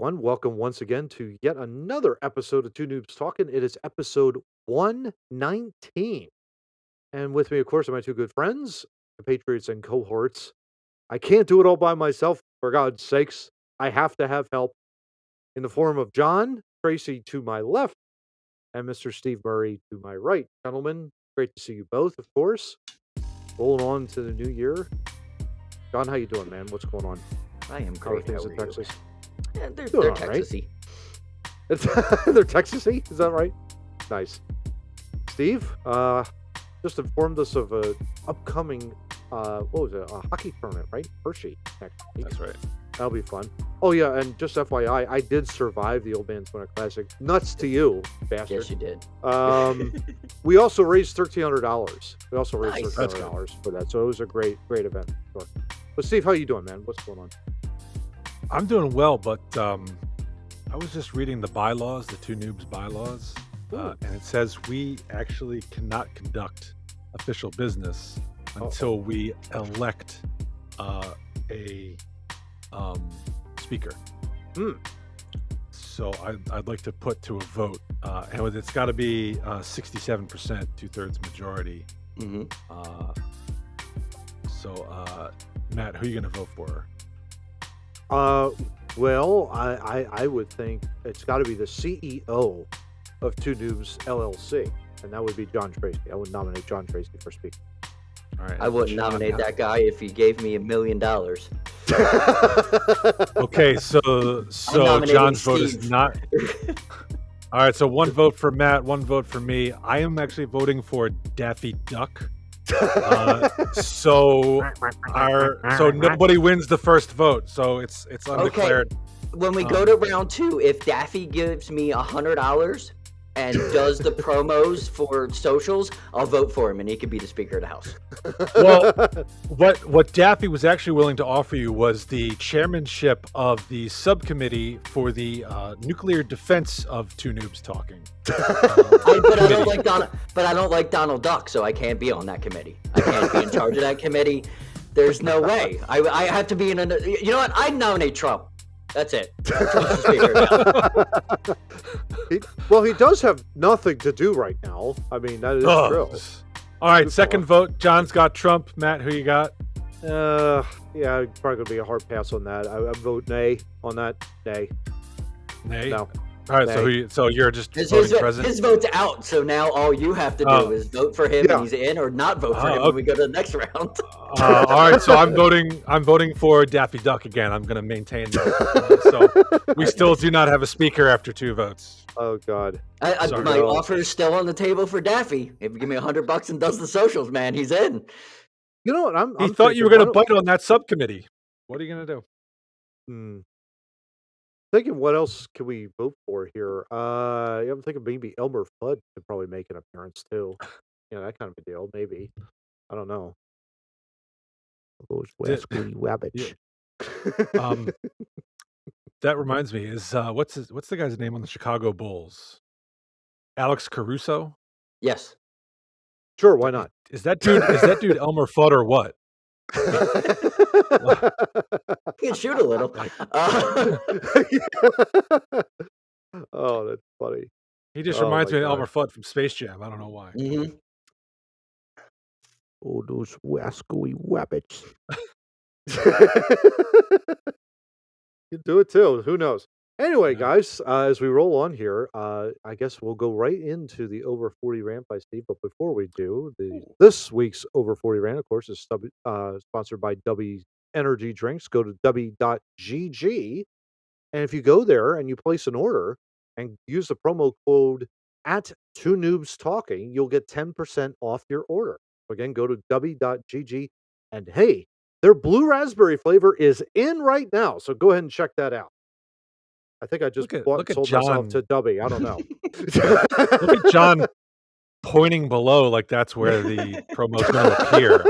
everyone. Welcome once again to yet another episode of Two Noobs Talking. It is episode 119. And with me, of course, are my two good friends, compatriots and cohorts. I can't do it all by myself, for God's sakes. I have to have help in the form of John Tracy to my left and Mr. Steve Murray to my right. Gentlemen, great to see you both, of course. Rolling on to the new year. John, how you doing, man? What's going on? I am How are great. things How in are you? Texas? Yeah, they're Doing all right. Texasy. They're Texasy, is that right? Nice. Steve, just informed us of a upcoming, what was it, a hockey tournament, right? Hershey next week. That's right. That'll be fun. Oh yeah, and just FYI, I did survive the Old Man's Winter Classic. Nuts to you, bastard. Yes, you did. We also raised $1,300. We also raised Nice. $1,300 for that, so it was a great event. Sure. But Steve, how you doing, man? What's going on? I'm doing well, but I was just reading the bylaws, the Two Noobs bylaws, and it says we actually cannot conduct official business until we elect a speaker. So I'd like to put to a vote, and it's got to be 67%, 2/3 majority. Mm-hmm. So Matt, who are you going to vote for? Well, I would think it's got to be the CEO of Two Noobs LLC, and that would be John Tracy. I would nominate John Tracy for speaker. All right. I wouldn't nominate that guy if he gave me $1 million. Okay, so nominating John's vote is Steve. not. All right, so one vote for Matt, one vote for me. I am actually voting for Daffy Duck. So nobody wins the first vote, so it's undeclared. When we go to round 2, if Daffy gives me $100 and does the promos for socials, I'll vote for him, and he could be the Speaker of the House. Well, what Daffy was actually willing to offer you was the chairmanship of the subcommittee for the nuclear defense of Two Noobs Talking. But I don't like Donald Duck, so I can't be on that committee. I can't be in charge of that committee. There's no way. I have to be in a. You know what? I'd nominate Trump. That's it. Trump's the Speaker now. Well, he does have nothing to do right now. I mean, that is true. All right, second vote. John's got Trump. Matt, who you got? Yeah, probably gonna be a hard pass on that. I vote nay on that. Nay. No. All right, Nay. so you're just voting president. His vote's out, so now all you have to do is vote for him and he's in, or not vote for him when we go to the next round. All right, so I'm voting for Daffy Duck again. I'm going to maintain that. So we still do not have a speaker after 2 votes. Oh God. My offer is still on the table for Daffy. If you give me $100 and does the socials, man, he's in. You know what? I'm thought you were going to bite on that subcommittee. What are you going to do? Thinking what else can we vote for here? I'm thinking maybe Elmer Fudd could probably make an appearance too. That kind of a deal. Maybe. I don't know. Those rascally rabbits. That reminds me. Is what's the guy's name on the Chicago Bulls? Alex Caruso. Yes. Sure. Why not? Is that dude Elmer Fudd or what? He can shoot a little. Oh, that's funny. He just reminds me of Elmer Fudd from Space Jam. I don't know why. Mm-hmm. Oh, those rascally rabbits. You do it too. Who knows? Anyway, guys, as we roll on here, I guess we'll go right into the Over 40 rant by Steve. But before we do, this week's Over 40 rant, of course, is sponsored by W Energy Drinks. Go to w.gg, and if you go there and you place an order and use the promo code at Two Noobs Talking, you'll get 10% off your order. So again, go to w.gg, and hey, their blue raspberry flavor is in right now. So go ahead and check that out. I think I just sold myself to Dubby. I don't know. Look at John pointing below like that's where the promo's going to appear.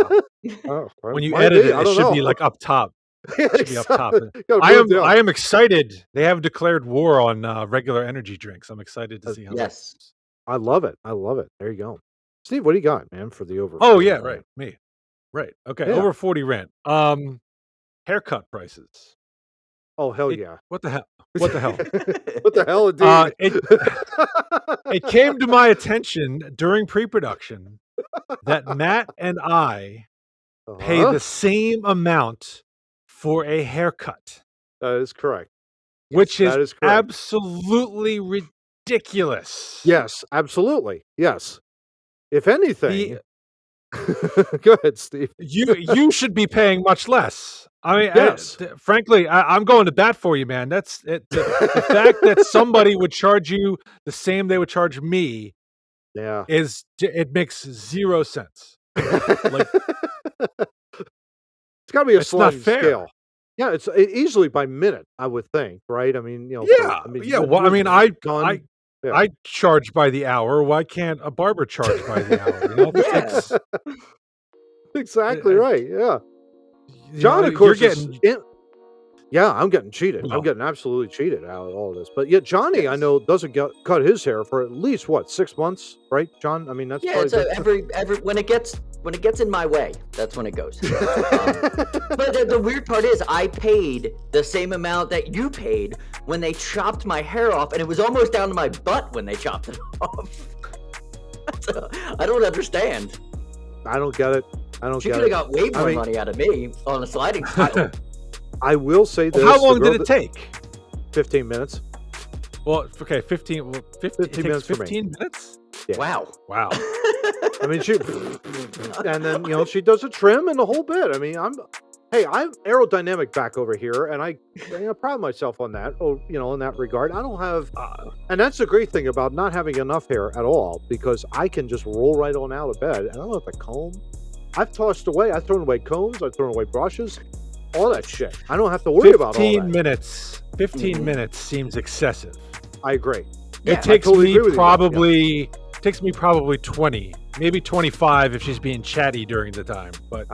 When you edit it, it should be like up top. It should be up top. I am excited. They have declared war on regular energy drinks. I'm excited to see how. Yes, I love it. There you go, Steve. What do you got, man, for the over? Oh yeah, right. Me. Right. Okay. Yeah. Over 40 rant. Haircut prices. Oh hell yeah! What the hell? What the hell? What the hell, indeed? It came to my attention during pre-production that Matt and I pay the same amount for a haircut. That is correct. Which that is is correct. absolutely ridiculous. Yes, absolutely. Yes. If anything, go ahead, Steve. You should be paying much less. I mean, yes. Frankly, I'm going to bat for you, man. That's it. The fact that somebody would charge you the same they would charge me. Yeah, it makes zero sense. Like, it's got to be a sliding fair. scale. Yeah, it's easily by minute, I would think, right? I mean, Yeah, Well, I mean, I charge by the hour. Why can't a barber charge by the hour? Yes, exactly right. Yeah, John, of course, I'm getting cheated. No. I'm getting absolutely cheated out of all of this. But yet, Johnny, I know, doesn't cut his hair for at least 6 months, right, John? I mean, that's probably every when it gets in my way, that's when it goes. But the weird part is, I paid the same amount that you paid when they chopped my hair off, and it was almost down to my butt when they chopped it off. So, I don't understand. I don't get it. She could have got way more money out of me on a sliding scale. I will say this. How long did it take? 15 minutes. Well, okay, 15 minutes. 15 minutes? Yeah. Wow. I mean, and then she does a trim and the whole bit. I mean, I'm aerodynamic back over here, and I pride myself on that. In that regard, I don't have, and that's the great thing about not having enough hair at all, because I can just roll right on out of bed, and I don't have to comb. I've thrown away combs, I've thrown away brushes, all that shit. I don't have to worry about all that. 15 minutes. 15 minutes seems excessive. I agree. It takes me probably 20, maybe 25 if she's being chatty during the time. But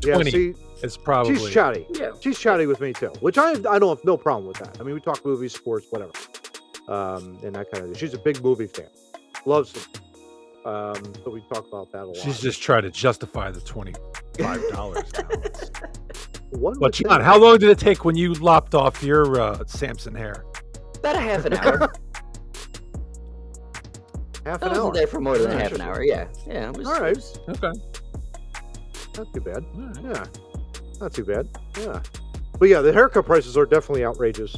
20 is probably. She's chatty. Yeah. She's chatty with me too, which I don't have no problem with that. I mean, we talk movies, sports, whatever, and that kind of thing. She's a big movie fan, loves them. So we talk about that a lot. She's just trying to justify the $25 now. But John, how long did it take when you lopped off your Samson hair? About a half an hour. Half an hour. I wasn't there for more than half an hour. Yeah. It was, all right. Okay. Not too bad. Right. Yeah. Not too bad. Yeah. But yeah, the haircut prices are definitely outrageous.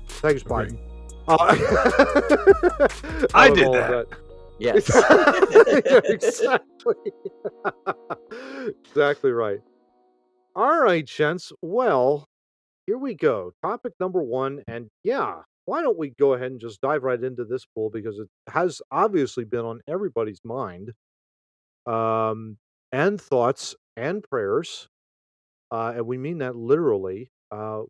Thanks, Biden. I did that. Yes. Exactly. Exactly right. All right, gents. Well, here we go. Topic number 1. And why don't we go ahead and just dive right into this pool, because it has obviously been on everybody's mind, and thoughts and prayers. And we mean that literally,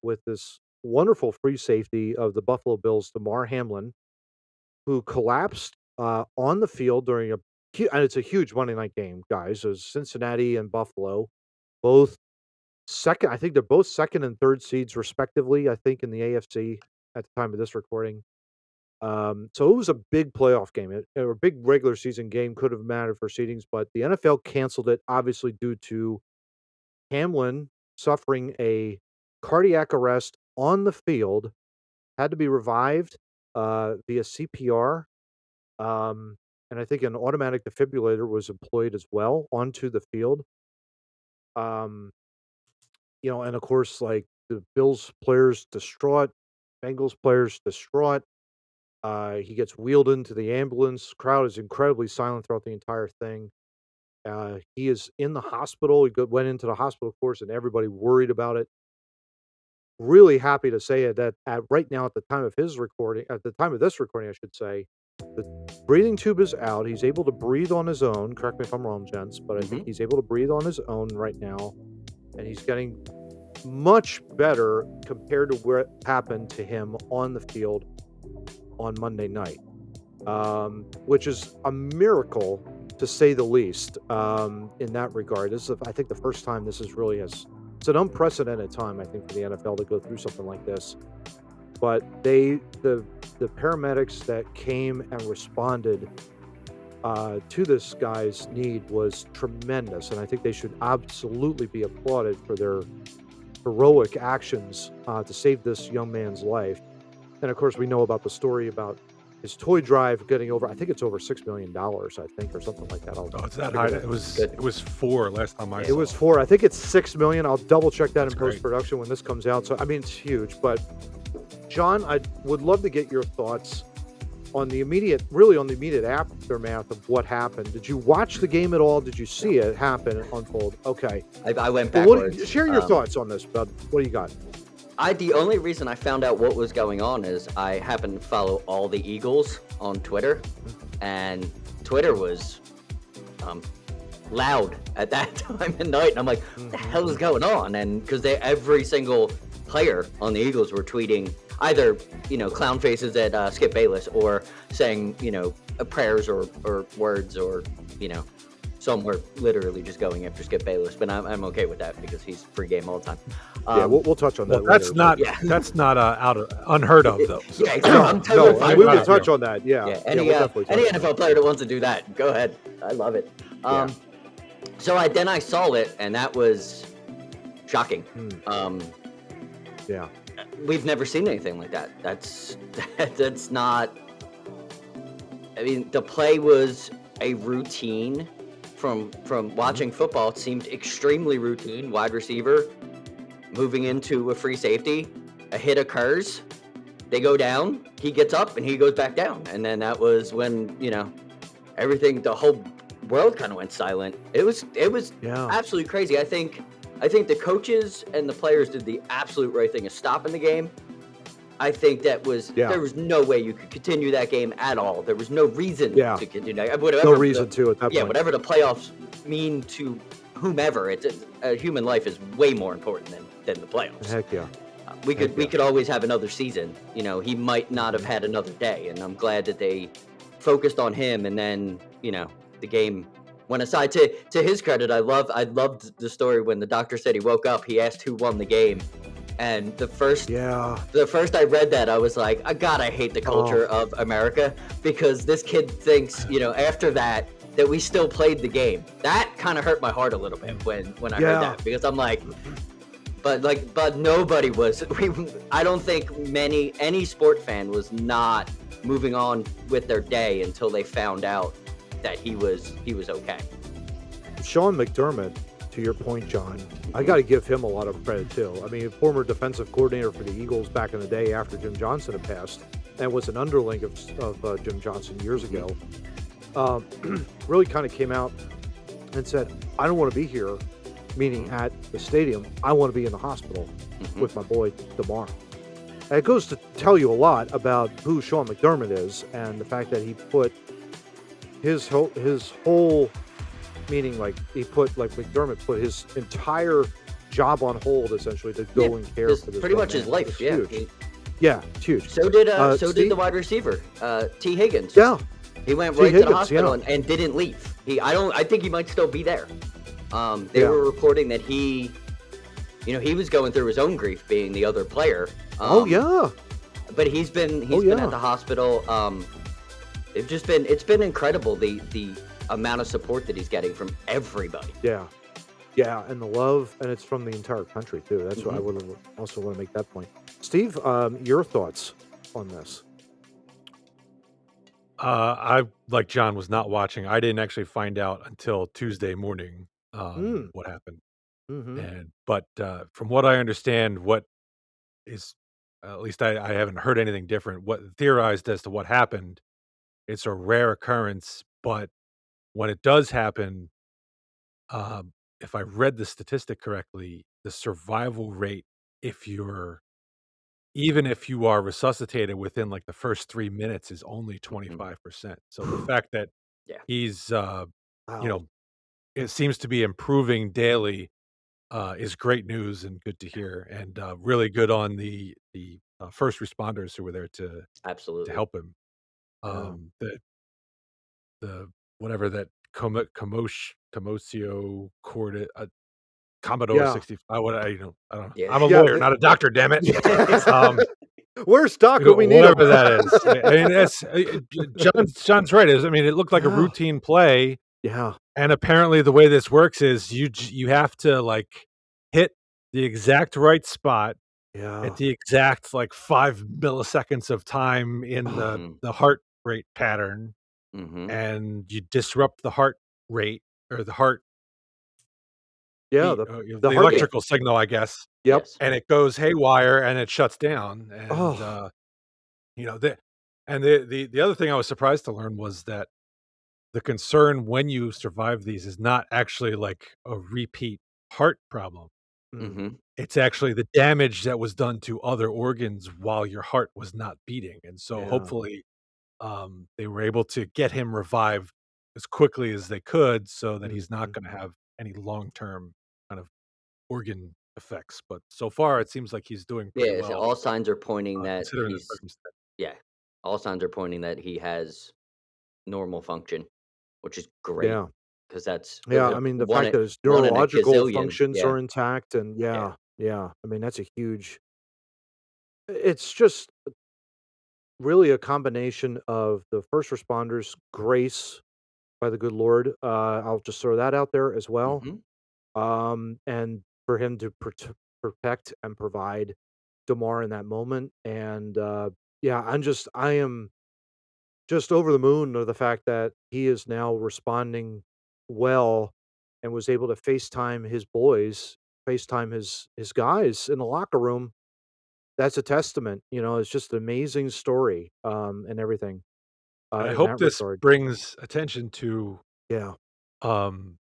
with this wonderful free safety of the Buffalo Bills, Damar Hamlin, who collapsed on the field during and it's a huge Monday night game, guys. It was Cincinnati and Buffalo, both second. I think they're both second and third seeds respectively, I think, in the AFC at the time of this recording. So it was a big playoff game, or a big regular season game. Could have mattered for seedings, but the NFL canceled it, obviously due to Hamlin suffering a cardiac arrest on the field, had to be revived via CPR. And I think an automatic defibrillator was employed as well onto the field. And of course, like, the Bills players distraught, Bengals players distraught. He gets wheeled into the ambulance. Crowd is incredibly silent throughout the entire thing. He is in the hospital. He went into the hospital, of course, and everybody worried about it. Really happy to say that right now, at the time of this recording, I should say, the breathing tube is out. He's able to breathe on his own. Correct me if I'm wrong, gents, but I think he's able to breathe on his own right now, and he's getting much better compared to what happened to him on the field on Monday night, which is a miracle, to say the least, in that regard. This is, I think, the first time this is really it's an unprecedented time, I think, for the NFL to go through something like this. But the paramedics that came and responded to this guy's need was tremendous, and I think they should absolutely be applauded for their heroic actions to save this young man's life. And, of course, we know about the story about his toy drive getting over I think it's over $6 million, I think, or something like that. Oh, it's that high. It was 4 last time I saw it. It was 4. I think it's $6 million. I'll double-check that That's in great. post-production when this comes out. So, I mean, it's huge. But, John, I would love to get your thoughts on the immediate aftermath of what happened. Did you watch the game at all? Did you see it happen, unfold? Okay. I went Well, backwards. share your thoughts on this, bud. What do you got? The only reason I found out what was going on is I happen to follow all the Eagles on Twitter, and Twitter was loud at that time of night, and I'm like, what the hell is going on? And because every single player on the Eagles were tweeting either, clown faces at Skip Bayless or saying, prayers or words or, some were literally just going after Skip Bayless, but I'm okay with that because he's free game all the time. Yeah, we'll touch on that later. That's not unheard of, though. So. Yeah, I'm totally fine we with will that. touch on that. Yeah. Any NFL player that wants to do that, go ahead. I love it. So I saw it, and that was shocking. Yeah. We've never seen anything like that. That's not. I mean, the play was a routine. From watching football, it seemed extremely routine. Wide receiver moving into a free safety, a hit occurs, they go down, he gets up and he goes back down, and then that was when everything, the whole world kind of went silent. It was absolutely crazy. I think the coaches and the players did the absolute right thing of stopping the game. I think there was no way you could continue that game at all. There was no reason to continue that. No reason to at that point. Yeah, whatever the playoffs mean to whomever, a human life is way more important than the playoffs. Heck yeah. We could always have another season. He might not have had another day, and I'm glad that they focused on him. And then the game went aside. To his credit, I loved the story when the doctor said he woke up. He asked who won the game. And the first I read that, I was like, I hate the culture of America, because this kid thinks, after that we still played the game. That kind of hurt my heart a little bit when I heard that, because I'm like, but nobody was. I don't think any sport fan was not moving on with their day until they found out that he was okay. Sean McDermott, to your point, John, I got to give him a lot of credit too. I mean, former defensive coordinator for the Eagles back in the day after Jim Johnson had passed, and was an underling of Jim Johnson years ago. Really kind of came out and said, I don't want to be here, meaning at the stadium. I want to be in the hospital with my boy Damar. And it goes to tell you a lot about who Sean McDermott is, and the fact that he put his whole meaning, like McDermott put his entire job on hold essentially to go and care for this. Pretty much his life. It's yeah, huge. It's huge. So did the wide receiver, T. Higgins. Yeah, he went right to the hospital and didn't leave. I think he might still be there. They were reporting that he was going through his own grief, being the other player. But he's been at the hospital. It's been incredible, the amount of support that he's getting from everybody. Yeah, and the love, and it's from the entire country too. That's why I would also want to make that point. Steve, your thoughts on this? I, like John, was not watching. I didn't actually find out until Tuesday morning what happened. But from what I understand, what is, at least I haven't heard anything different, what theorized as to what happened, it's a rare occurrence, but when it does happen, if I read the statistic correctly, the survival rate, even if you are resuscitated within like the first 3 minutes, is only 25%. So the fact that he's, it seems to be improving daily, is great news and good to hear, and really good on the first responders who were there to help him. The whatever that Commotio Corda Commodore 65. What I don't know. I'm a lawyer, not a doctor. Damn it. Where's Doctor? We need whatever that is. I mean, John's right. I mean, it looked like a routine play. Yeah. And apparently, the way this works is you have to like hit the exact right spot Yeah. at the exact, like, 5 milliseconds of time in the heart rate pattern, and you disrupt the heart rate or the heart Yeah, beat, the the heartbeat. electrical signal, I guess, Yep. Yes. and it goes haywire and it shuts down, and, Oh, you know, the other thing I was surprised to learn was that the concern when you survive these is not actually like a repeat heart problem. mm, Mhm. It's actually the damage that was done to other organs while your heart was not beating, and so yeah. hopefully, they were able to get him revived as quickly as they could so that he's not Mhm. gonna have any long-term kind of organ effects, but so far, it seems like he's doing pretty Yeah, so well, all signs are pointing that considering the he's circumstance. yeah. All signs are pointing that he has normal function, which is great Yeah. because that's Yeah, I mean, the one fact in that his one in a neurological gazillion. functions Yeah, are intact and yeah. yeah, I mean, that's a huge it's just really a combination of the first responders' grace by the good Lord, I'll just throw that out there as well, Mhm. and for him to protect and provide Damar in that moment, and, yeah, I am just over the moon of the fact that he is now responding well and was able to FaceTime his boys, FaceTime his guys in the locker room. That's a testament, it's just an amazing story, and everything, I in hope that this regard. brings attention Yeah. um,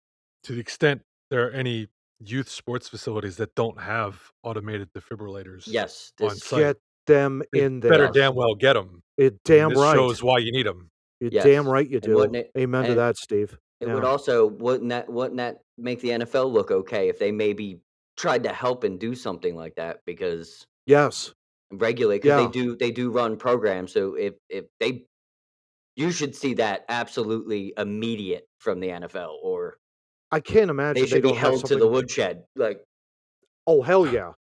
to the extent there are any youth sports facilities that don't have automated defibrillators Yes, on this site. Get them They in better there. yes, damn well get them. I mean, Damn this right. shows why you need them. You're damn yes, right you and wouldn't do. it Amen to and that, Steve. it would Yeah. also wouldn't that make the NFL look okay if they maybe tried to help and do something like that because Yes. regulate because Yeah. they do run programs, so if they you should see that absolutely immediate from the NFL, or I can't they imagine they should be don't have held to the something. woodshed, like Oh, hell yeah.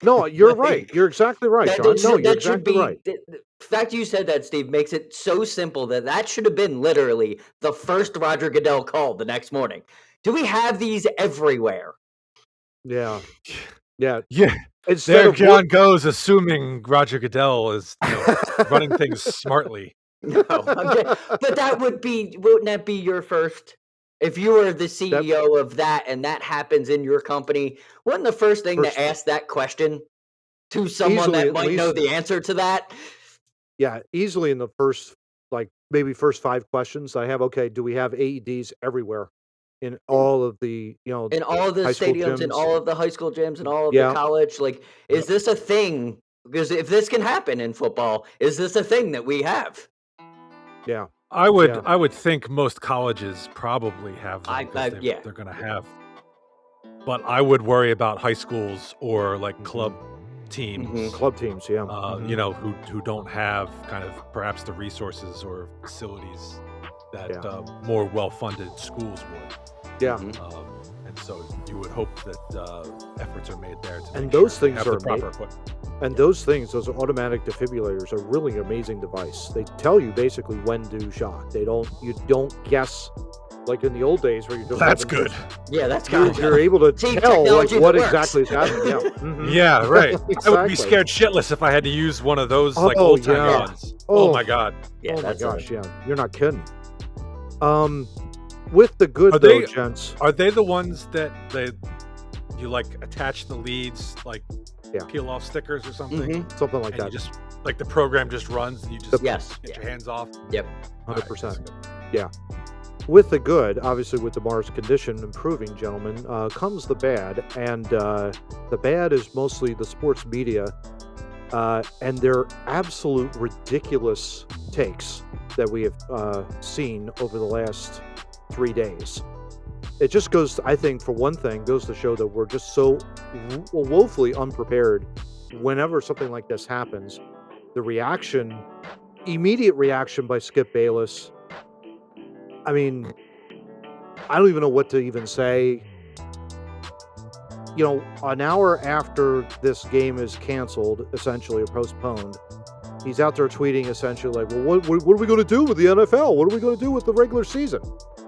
No, you're right. like, You're exactly right, that John. No, you're that should exactly right. be the fact you said that, Steve, makes it so simple that that should have been literally the first Roger Goodell call the next morning. Do we have these everywhere? Yeah. Yeah. Yeah, Instead there of what John goes, assuming Roger Goodell is, running things smartly. No, but that wouldn't that be your first if you were the that CEO of that and that happens in your company, wouldn't the first thing to first ask that question to someone easily that at might know least the answer to that? yeah, easily in the first, like, maybe first 5 questions I have, okay, do we have AEDs everywhere in Yeah. all of the, In all of the high school stadiums, in gyms? all of the high school gyms, and all of the Yeah. college, like, is Yep. this a thing? Because if this can happen in football, is this a thing that we have? Yeah. I would Yeah. I would think most colleges probably have them because Yeah. they're gonna have, but I would worry about high schools or, like, club Mhm. Mhm. teams, Club teams, yeah. Mhm. who don't have kind of perhaps the resources or facilities that, Yeah. more well-funded schools would. Yeah. Mhm. Um, and so you would hope that, efforts are made there to And make sure those they things have are the proper equipment. And those things, those automatic defibrillators are really an amazing device. They tell you basically when to shock. You don't guess like in the old days where you're just That's having good. Yeah, that's you're, good. you're able to See, tell like technology what that works. exactly is happening. Yeah. Mhm. Yeah, right. I would be Exactly. scared shitless if I had to use one of those, like, Oh old-timey yeah. ones. Oh Oh, my god. Yeah, oh my that's gosh, yeah. You're not kidding. Um with the good Are though, they gents. are they the ones that you, like, attach the leads, like, Yeah. peel off stickers or something? Mhm. Something like And that. you just like, the program just runs and you just Yes. get Yeah. your hands off? Yep. Alright, 100%. that's good. Yeah. With the good, obviously with Damar's condition improving, gentlemen, comes the bad. And the bad is mostly the sports media and their absolute ridiculous takes that we have seen over the last 3 days. It just goes, I think, for one thing, goes to show that we're just so woefully unprepared whenever something like this happens. The immediate reaction by Skip Bayless, I mean, I don't even know what to even say. An hour after this game is canceled, essentially, or postponed, he's out there tweeting essentially like, well, what are we going to do with the NFL? What are we going to do with the regular season?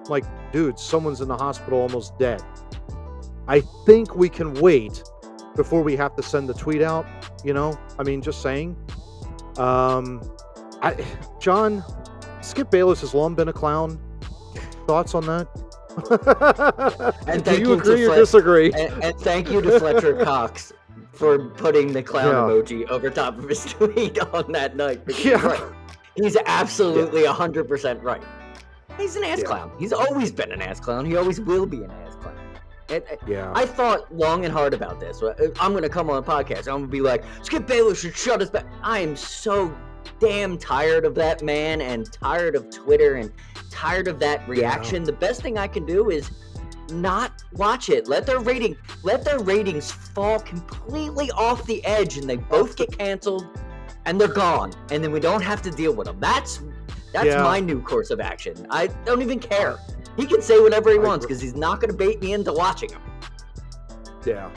Like, dude, someone's in the hospital almost dead. I think we can wait before we have to send the tweet out, I mean, just saying. John, Skip Bayless has long been a clown. Thoughts on that? And do you agree or disagree? And thank you to Fletcher Cox for putting the clown emoji over top of his tweet on that night. He's right. He's absolutely 100% right. He's an ass clown. He's always been an ass clown. He always will be an ass clown. I thought long and hard about this. I'm going to come on a podcast. I'm going to be like, Skip Bayless should shut his back. I am so damn tired of that man and tired of Twitter and tired of that reaction. The best thing I can do is not watch it. Let their ratings fall completely off the edge and they both get canceled and they're gone. And then we don't have to deal with them. That's my new course of action. I don't even care. He can say whatever he wants because he's not going to bait me into watching him. Yeah,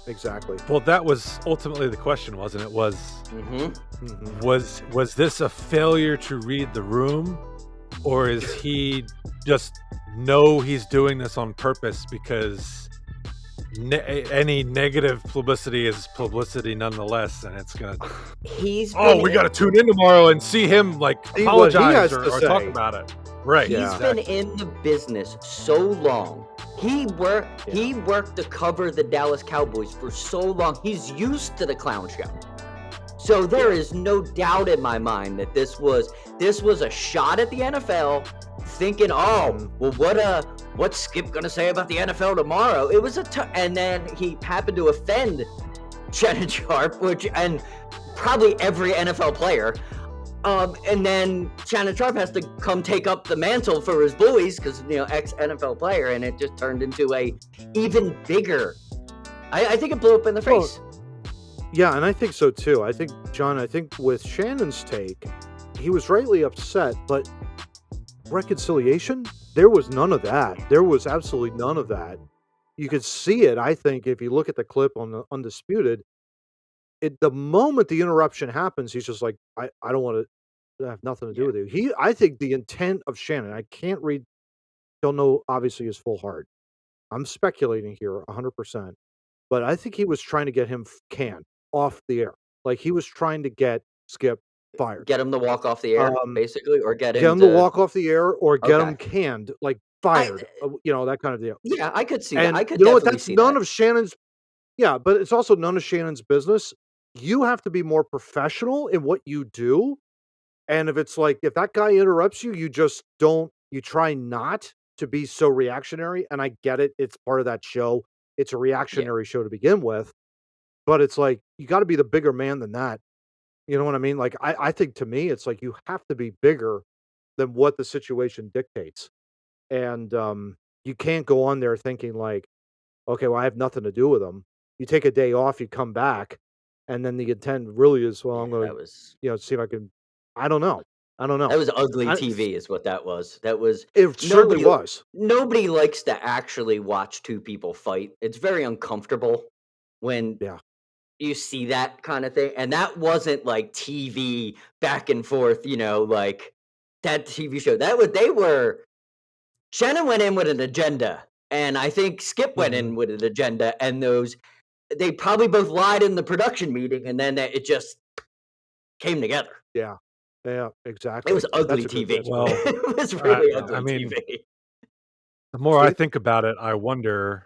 exactly. Well, that was ultimately the question, wasn't it? Was this a failure to read the room, or is he just he's doing this on purpose because any negative publicity is publicity nonetheless, and it's gonna. We got to tune in tomorrow and see him apologize or talk about it. Right. He's been in the business so long. He worked to cover the Dallas Cowboys for so long. He's used to the clown show. So there is no doubt in my mind that this was a shot at the NFL, thinking, what's Skip gonna say about the NFL tomorrow? It was and then he happened to offend Shannon Sharpe, and probably every NFL player. And then Shannon Sharpe has to come take up the mantle for his bullies because, ex-NFL player, and it just turned into a even bigger. I think it blew up in the face. Yeah, and I think so too. I think, John, with Shannon's take, he was rightly upset, but reconciliation? There was none of that. There was absolutely none of that. You could see it, I think, if you look at the clip on the Undisputed. The moment the interruption happens, he's just like, I don't want to have nothing to do with you. I think the intent of Shannon, I don't know, obviously, his full heart. I'm speculating here 100%. But I think he was trying to get him canned off the air. Like he was trying to get Skip fired. Get him to walk off the air, basically, or get him to walk off the air or get him canned, fired, that kind of deal. Yeah, I could see that. I could definitely see that. None of Shannon's, but it's also none of Shannon's business. You have to be more professional in what you do. And if it's if that guy interrupts you, you just you try not to be so reactionary. And I get it. It's part of that show. It's a reactionary show to begin with. But it's you got to be the bigger man than that. You know what I mean? I think to me, it's you have to be bigger than what the situation dictates. And you can't go on there thinking okay, well, I have nothing to do with them. You take a day off, you come back, and then the intent really is, I'm going to, see if I can. I don't know. That was ugly TV, is what that was. It certainly was. Nobody likes to actually watch two people fight. It's very uncomfortable when you see that kind of thing. And that wasn't TV back and forth, that TV show. Shannon went in with an agenda, and I think Skip went in with an agenda, and they probably both lied in the production meeting, and then it just came together. Yeah. Yeah, exactly. It was ugly TV. Well, it was really ugly TV. The more I think about it, I wonder,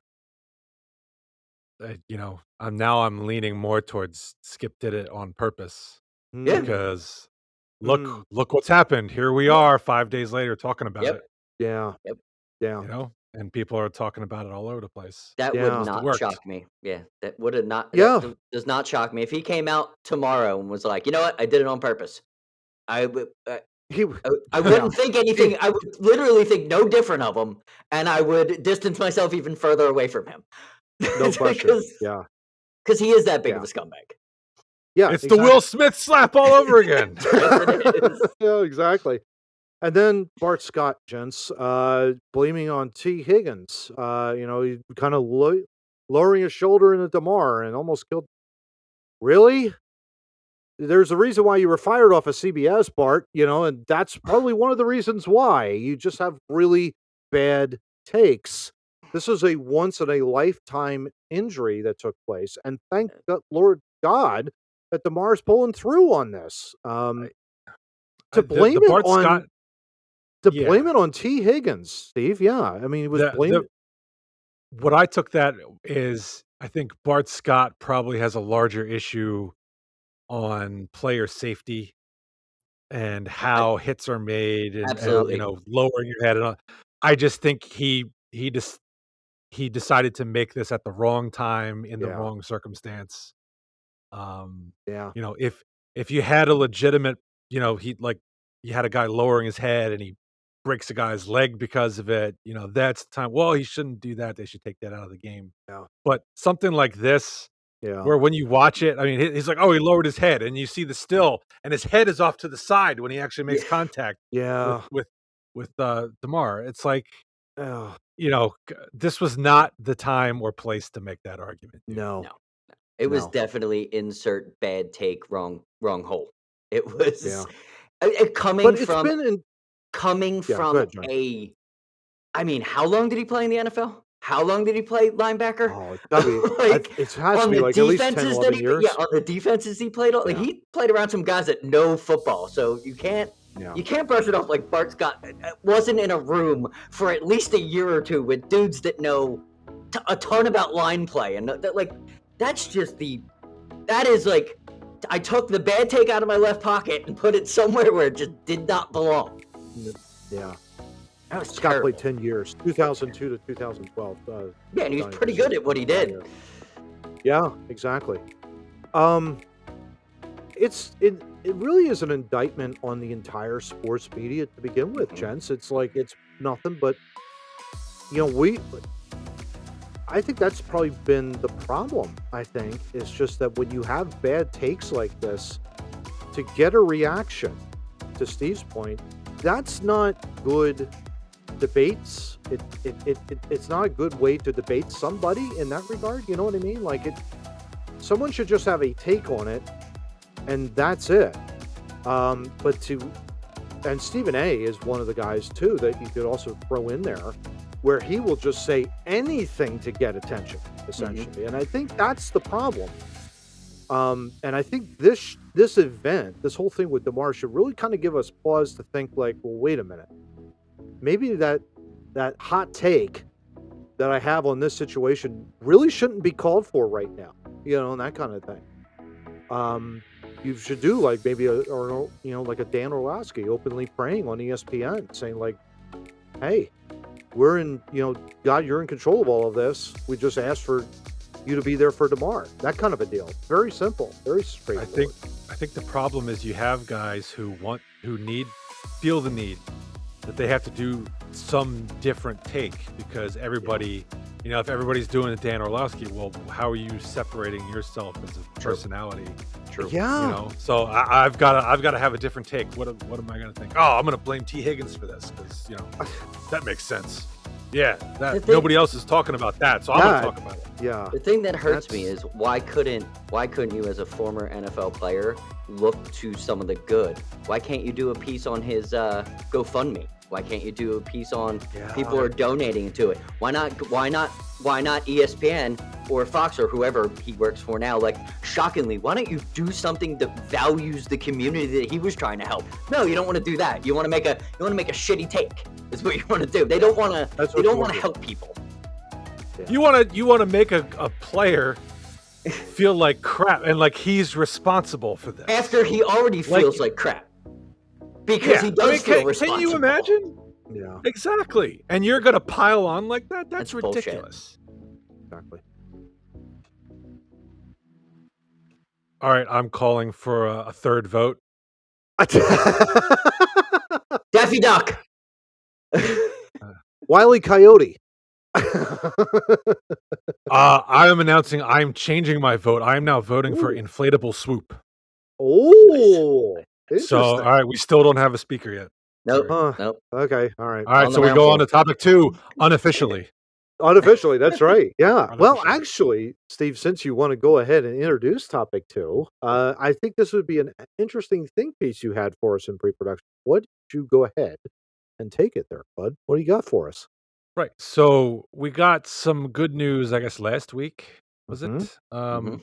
I'm leaning more towards Skip did it on purpose. Yeah. Because look what's happened. Here we are 5 days later talking about it. Yeah. Yep. Yeah. And people are talking about it all over the place. That would not shock me. Yeah. That would have not. Yeah. That does not shock me. If he came out tomorrow and was like, you know what? I did it on purpose. I wouldn't think anything. I would literally think no different of him, and I would distance myself even further away from him. No question. Because he is that big of a scumbag. Yeah, it's the Will Smith slap all over again. Yes, it is. Yeah, exactly. And then Bart Scott, gents, blaming on T. Higgins. He kind of lowering his shoulder into Damar and almost killed. Really? There's a reason why you were fired off of CBS, Bart, and that's probably one of the reasons why. You just have really bad takes. This is a once in a lifetime injury that took place, and thank Lord God that Damar's pulling through on this. To blame the it Bart on Scott, to yeah. blame it on T. Higgins, Steve. Yeah, I mean, he was blaming. What I took that is, I think Bart Scott probably has a larger issue on player safety and how hits are made and Absolutely. lowering your head and all. I just think he decided to make this at the wrong time in the Yeah, wrong circumstance. Um, yeah, if you had a legitimate, he like you had a guy lowering his head and he breaks a guy's leg because of it, that's the time. Well, he shouldn't do that. They should take that out of the game. yeah, But something like this, yeah, where when you watch it, I mean, he's like, "Oh, he lowered his head," and you see the still, and his head is off to the side when he actually makes Yeah. contact with yeah. Damar. It's like, Oh, this was not the time or place to make that argument, dude. no, No. It was no. definitely insert bad take, wrong hole. It was Yeah, coming but it's from been in. coming Yeah, go from ahead, John. a I mean, how long did he play in the NFL? How long did he play linebacker? Oh, it's gotta be. Like, It has to on be the like at least 10, defenses that 11 he yeah, years. on the defenses he played on, like, Yeah, he played around some guys that know football, so yeah, you can't brush it off like Bart Scott wasn't in a room for at least a year or two with dudes that know a ton about line play, and that, like, that's just that is like, I took the bad take out of my left pocket and put it somewhere where it just did not belong. yeah. That was Scott terrible. played 10 years, 2002 to 2012. Yeah, and he was pretty good at what he did. Yeah, exactly. Um, it really is an indictment on the entire sports media to begin with, gents. It's like it's nothing but I think that's probably been the problem. I think it's just that when you have bad takes like this, to get a reaction, to Steve's point, that's not good debates. It's not a good way to debate somebody in that regard. You know what I mean? Like someone should just have a take on it, and that's it. And Stephen A is one of the guys too that you could also throw in there, where he will just say anything to get attention, essentially. And I think that's the problem. And I think this event, this whole thing with Damar should really kind of give us pause to think like, well, wait a minute. Maybe that hot take that I have on this situation really shouldn't be called for right now, and that kind of thing. You should do like maybe like a Dan Orlowski openly praying on ESPN, saying like, "Hey, we're in, God, you're in control of all of this. We just asked for you to be there for Damar." That kind of a deal. Very simple, very straightforward. I think the problem is you have guys who feel the need that they have to do some different take because everybody, if everybody's doing a Dan Orlowski, well, how are you separating yourself as a personality? True. Yeah. So I've got to have a different take. What am I going to think? Oh, I'm going to blame T. Higgins for this because that makes sense. Yeah, nobody else is talking about that, so I'm going to talk about it. Yeah. The thing that hurts me is why couldn't you, as a former NFL player, look to some of the good? Why can't you do a piece on his GoFundMe? Why can't you do a piece on people are donating to it? Why not ESPN or Fox or whoever he works for now? Like, shockingly, why don't you do something that values the community that he was trying to help? No, you don't want to do that. You want to make a shitty take. Is what you want to do. They don't want to. They don't want to help people. Yeah. You want to make a player feel like crap and like he's responsible for this after he already feels like crap. Because he does feel responsible. Can you imagine? Yeah. Exactly. And you're going to pile on like that? That's ridiculous. Bullshit. Exactly. All right, I'm calling for a third vote. Daffy Duck. Wile E. Coyote. I am announcing I'm changing my vote. I am now voting for inflatable swoop. Oh, so all right, we still don't have a speaker yet. Nope. Okay, all right. All right, so we go on to topic 2 unofficially. Unofficially, that's right. Yeah. Well, Unofficially. actually, Steve, since you want to go ahead and introduce topic 2, I think this would be an interesting think piece you had for us in pre-production. What did you go ahead and take it there, bud? What do you got for us? Right. So we got some good news, I guess, last week, was Mhm. it? Mhm.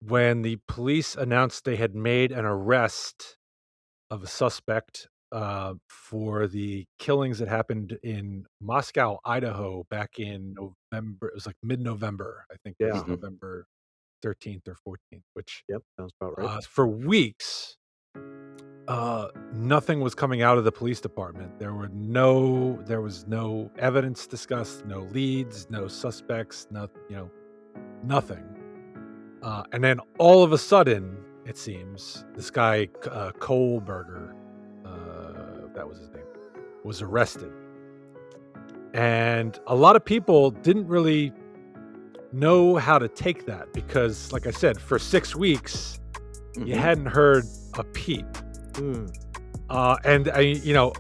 When the police announced they had made an arrest of a suspect for the killings that happened in Moscow, Idaho, back in November. It was like mid-November. I think it was Yeah. Mhm. November 13th or 14th, which Yep, sounds about right. for weeks, nothing was coming out of the police department. There was no evidence discussed, no leads, no suspects, nothing. And then all of a sudden, it seems this guy Kohlberger, that was his name, was arrested, and a lot of people didn't really know how to take that because, like I said, for 6 weeks you Mhm. hadn't heard a peep. Mm. And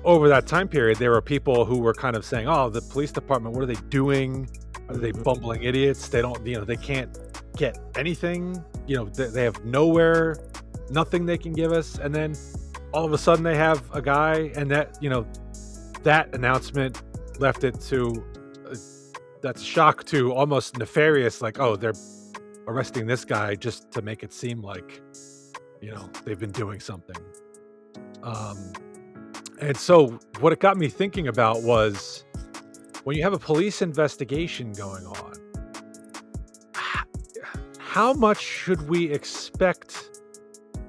over that time period, there were people who were kind of saying, "Oh, the police department, what are they doing? Are they Mhm. bumbling idiots? They don't, they can't get anything. They have nowhere, nothing they can give us." And then all of a sudden, they have a guy, and that announcement left it to that's a shock to almost nefarious. Like, oh, they're arresting this guy just to make it seem like they've been doing something. Um, And so what it got me thinking about was when you have a police investigation going on, h- how much should we expect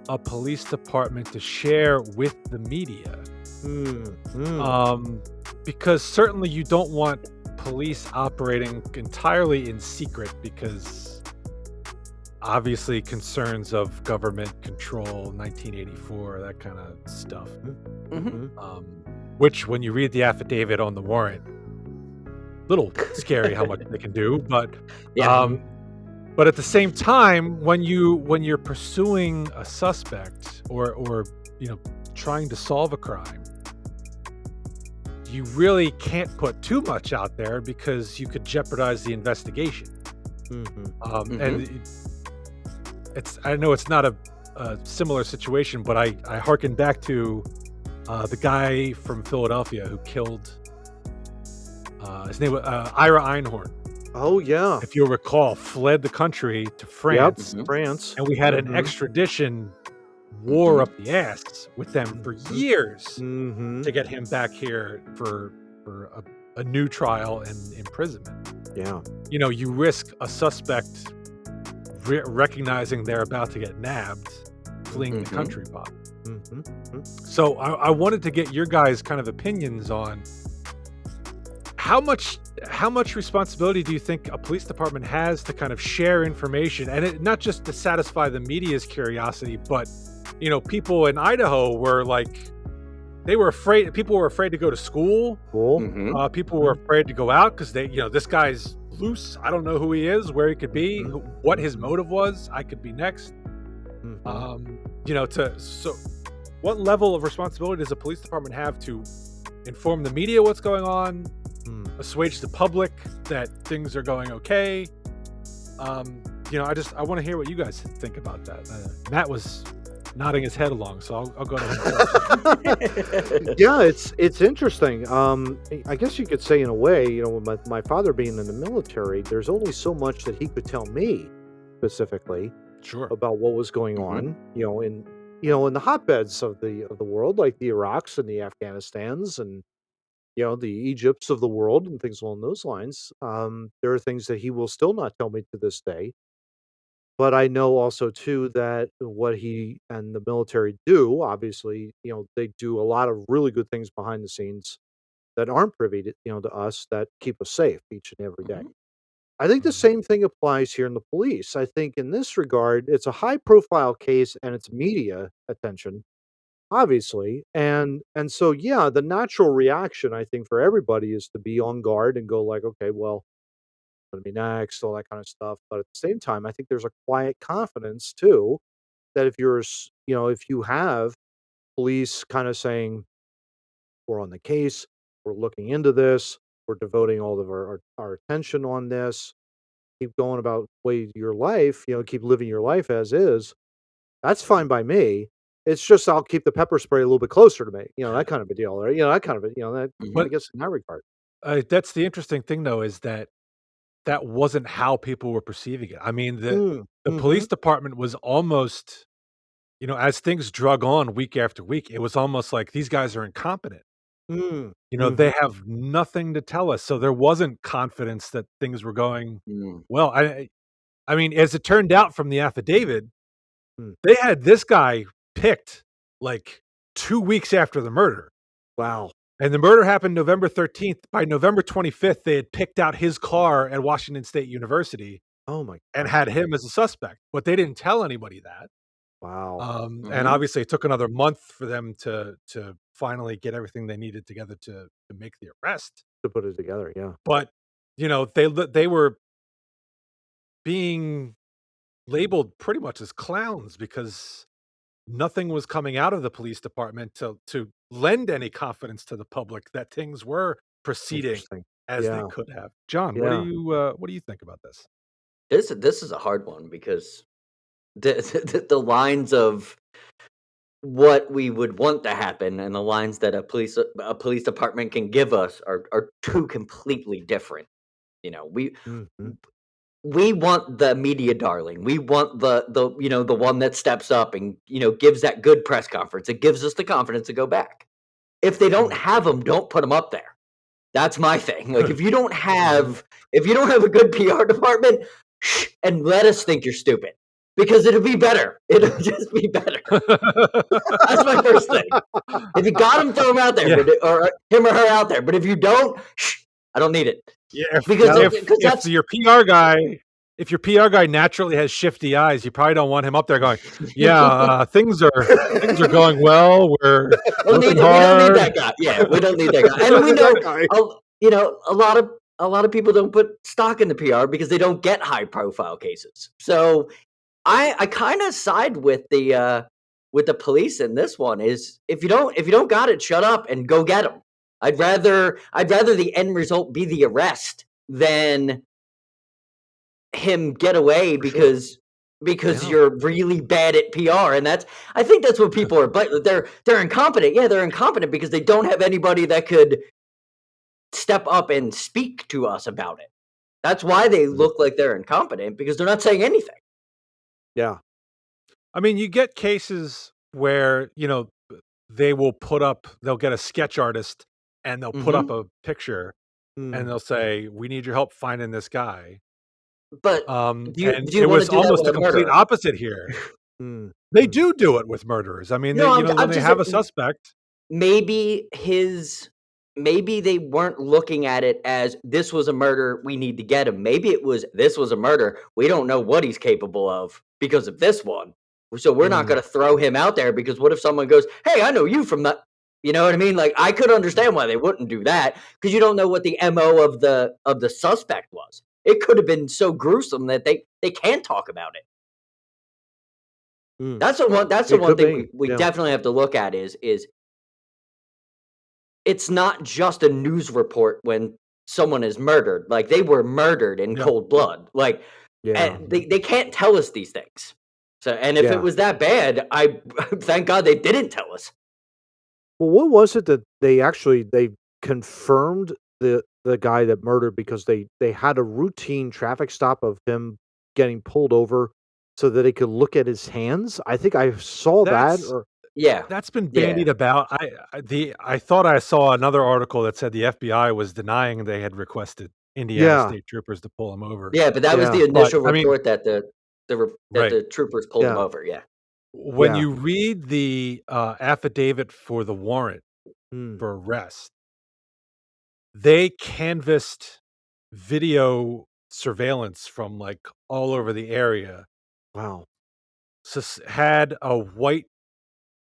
a police department to share with the media? Mm. Mm. Because certainly you don't want police operating entirely in secret because obviously concerns of government control, 1984, that kind of stuff. Mhm. Mhm. Um, which when you read the affidavit on the warrant, little scary how much they can do, Yeah. um, but at the same time, when you're pursuing a suspect or trying to solve a crime, you really can't put too much out there because you could jeopardize the investigation. Mhm. And Mhm. I know it's not a similar situation, but I hearken back to the guy from Philadelphia who killed his name was Ira Einhorn. Oh, yeah. If you'll recall, fled the country to Yep. France, Mhm. France. and we had an Mhm. extradition war Mhm. up the ass with them for Mhm. years to Mhm. get him back here for a new trial and imprisonment. Yeah. You risk a suspect recognizing they're about to get nabbed, fleeing the Mhm. country, Bob. Mhm. Mhm. So I wanted to get your guys' kind of opinions on how much responsibility do you think a police department has to kind of share information, and not just to satisfy the media's curiosity, but people in Idaho were like they were afraid. People were afraid to go to school. Cool. Mhm. People were Mhm. afraid to go out because this guy's loose. I don't know who he is, where he could be, Mhm. what his Mhm. motive was. I could be next. Mhm. So what level of responsibility does a police department have to inform the media what's going on, Mm. assuage the public that things are going okay? I want to hear what you guys think about that. Matt was nodding his head along, so I'll go to him first. Yeah, it's interesting. I guess you could say in a way, with my father being in the military, there's only so much that he could tell me specifically Sure. about what was going Mhm. on, in the hotbeds of the world, like the Iraqs and the Afghanistans and the Egypts of the world and things along those lines. There are things that he will still not tell me to this day. But I know also too that what he and the military do, obviously, they do a lot of really good things behind the scenes that aren't privy to us that keep us safe each and every day. Mhm. I think the Mhm. same thing applies here in the police. I think in this regard, it's a high profile case and it's media attention, obviously. And so yeah, the natural reaction I think for everybody is to be on guard and go like, okay, well, gonna be next, all that kind of stuff. But at the same time, I think there's a quiet confidence too that if you have police kind of saying, we're on the case, we're looking into this, we're devoting all of our attention on this, keep going about way your life, keep living your life as is, that's fine by me. It's just I'll keep the pepper spray a little bit closer to me, that kind of a deal, or that kind of a, that I Mhm. guess in that regard. That's the interesting thing, though, is that wasn't how people were perceiving it. I mean, the Mhm. police department was almost, as things drug on week after week, it was almost like these guys are incompetent. Mhm. They have nothing to tell us, so there wasn't confidence that things were going Mm. well. I mean, as it turned out from the affidavit, Mm. they had this guy picked, like, 2 weeks after the murder, Wow. and the murder happened November 13th. By November 25th, they had picked out his car at Washington State University Oh my and gosh. had him as a suspect, but they didn't tell anybody that. Wow. And Mhm. obviously it took another month for them to finally get everything they needed together to make the arrest. To put it together, yeah. But, they were being labeled pretty much as clowns because nothing was coming out of the police department to lend any confidence to the public that things were proceeding Interesting. as they Yeah. could have. John, Yeah. what do you think about this? This is a hard one because the lines of what we would want to happen and the lines that a police department can give us are two completely different. You know, Mhm. we want the media darling. We want the one that steps up and gives that good press conference. It gives us the confidence to go back. If they don't Mm. have them, don't put them up there. That's my thing. Like Mhm. if you don't have a good PR department, and let us think you're stupid because it'll be better. It'll just be better. That's my first thing. If you got him, throw him out there, Yeah. or him or her out there. But if you don't, I don't need it Yeah, because Yeah. if that's your PR guy naturally has shifty eyes, you probably don't want him up there going, "Yeah, things are going well. We're don't working need it. We don't need hard." that guy. Yeah, we don't need that guy. We And don't we need that know, guy. a lot of people don't put stock in the PR because they don't get high profile cases. So I kind of side with the police in this one. Is if you don't got it, shut up and go get them. I'd rather the end result be the arrest than him get away For sure. because Yeah. you're really bad at PR. And I think that's what people are, but they're incompetent. Yeah, they're incompetent because they don't have anybody that could step up and speak to us about it. That's why they Mhm. look like they're incompetent because they're not saying anything. Yeah. I mean, you get cases where, they'll get a sketch artist and they'll put up Mhm. a picture and Mm. they'll say, "We need your help finding this guy." But And do you it wanna was do that almost with the a complete murderer? opposite here. Mm. They Mm. do it with murderers. I mean, No, when I'm they just have saying a suspect. maybe maybe they weren't looking at it as, "This was a murder, we need to get him." Maybe it was, "This was a murder, we don't know what he's capable of because of this one. So we're not Mm. gonna throw him out there because what if someone goes, 'Hey, I know you from that.'" You know what I mean? Like, I could understand why they wouldn't do that because you don't know what the MO of the suspect was. It could have been so gruesome that they can't talk about it. Mm. That's the one It could thing be. we Yeah. definitely have to look at is it's not just a news report when someone is murdered. Like, they were murdered in Yep. cold blood. Like, Yeah. they can't tell us these things. So, and if it Yeah. was that bad, I thank God they didn't tell us. Well, what was it that they confirmed the guy that murdered because they had a routine traffic stop of him getting pulled over so that they could look at his hands? I think I saw that That's or Yeah, that's been yeah. bandied about. I thought I saw another article that said the FBI was denying they had requested Indiana yeah, state troopers to pull him over. Yeah, but that was yeah, the But, initial I mean, report that right. the troopers pulled him yeah, over, yeah. When yeah. you read the, affidavit for the warrant Mm, for arrest, they canvassed video surveillance from, like, all over the area. wow. Had a white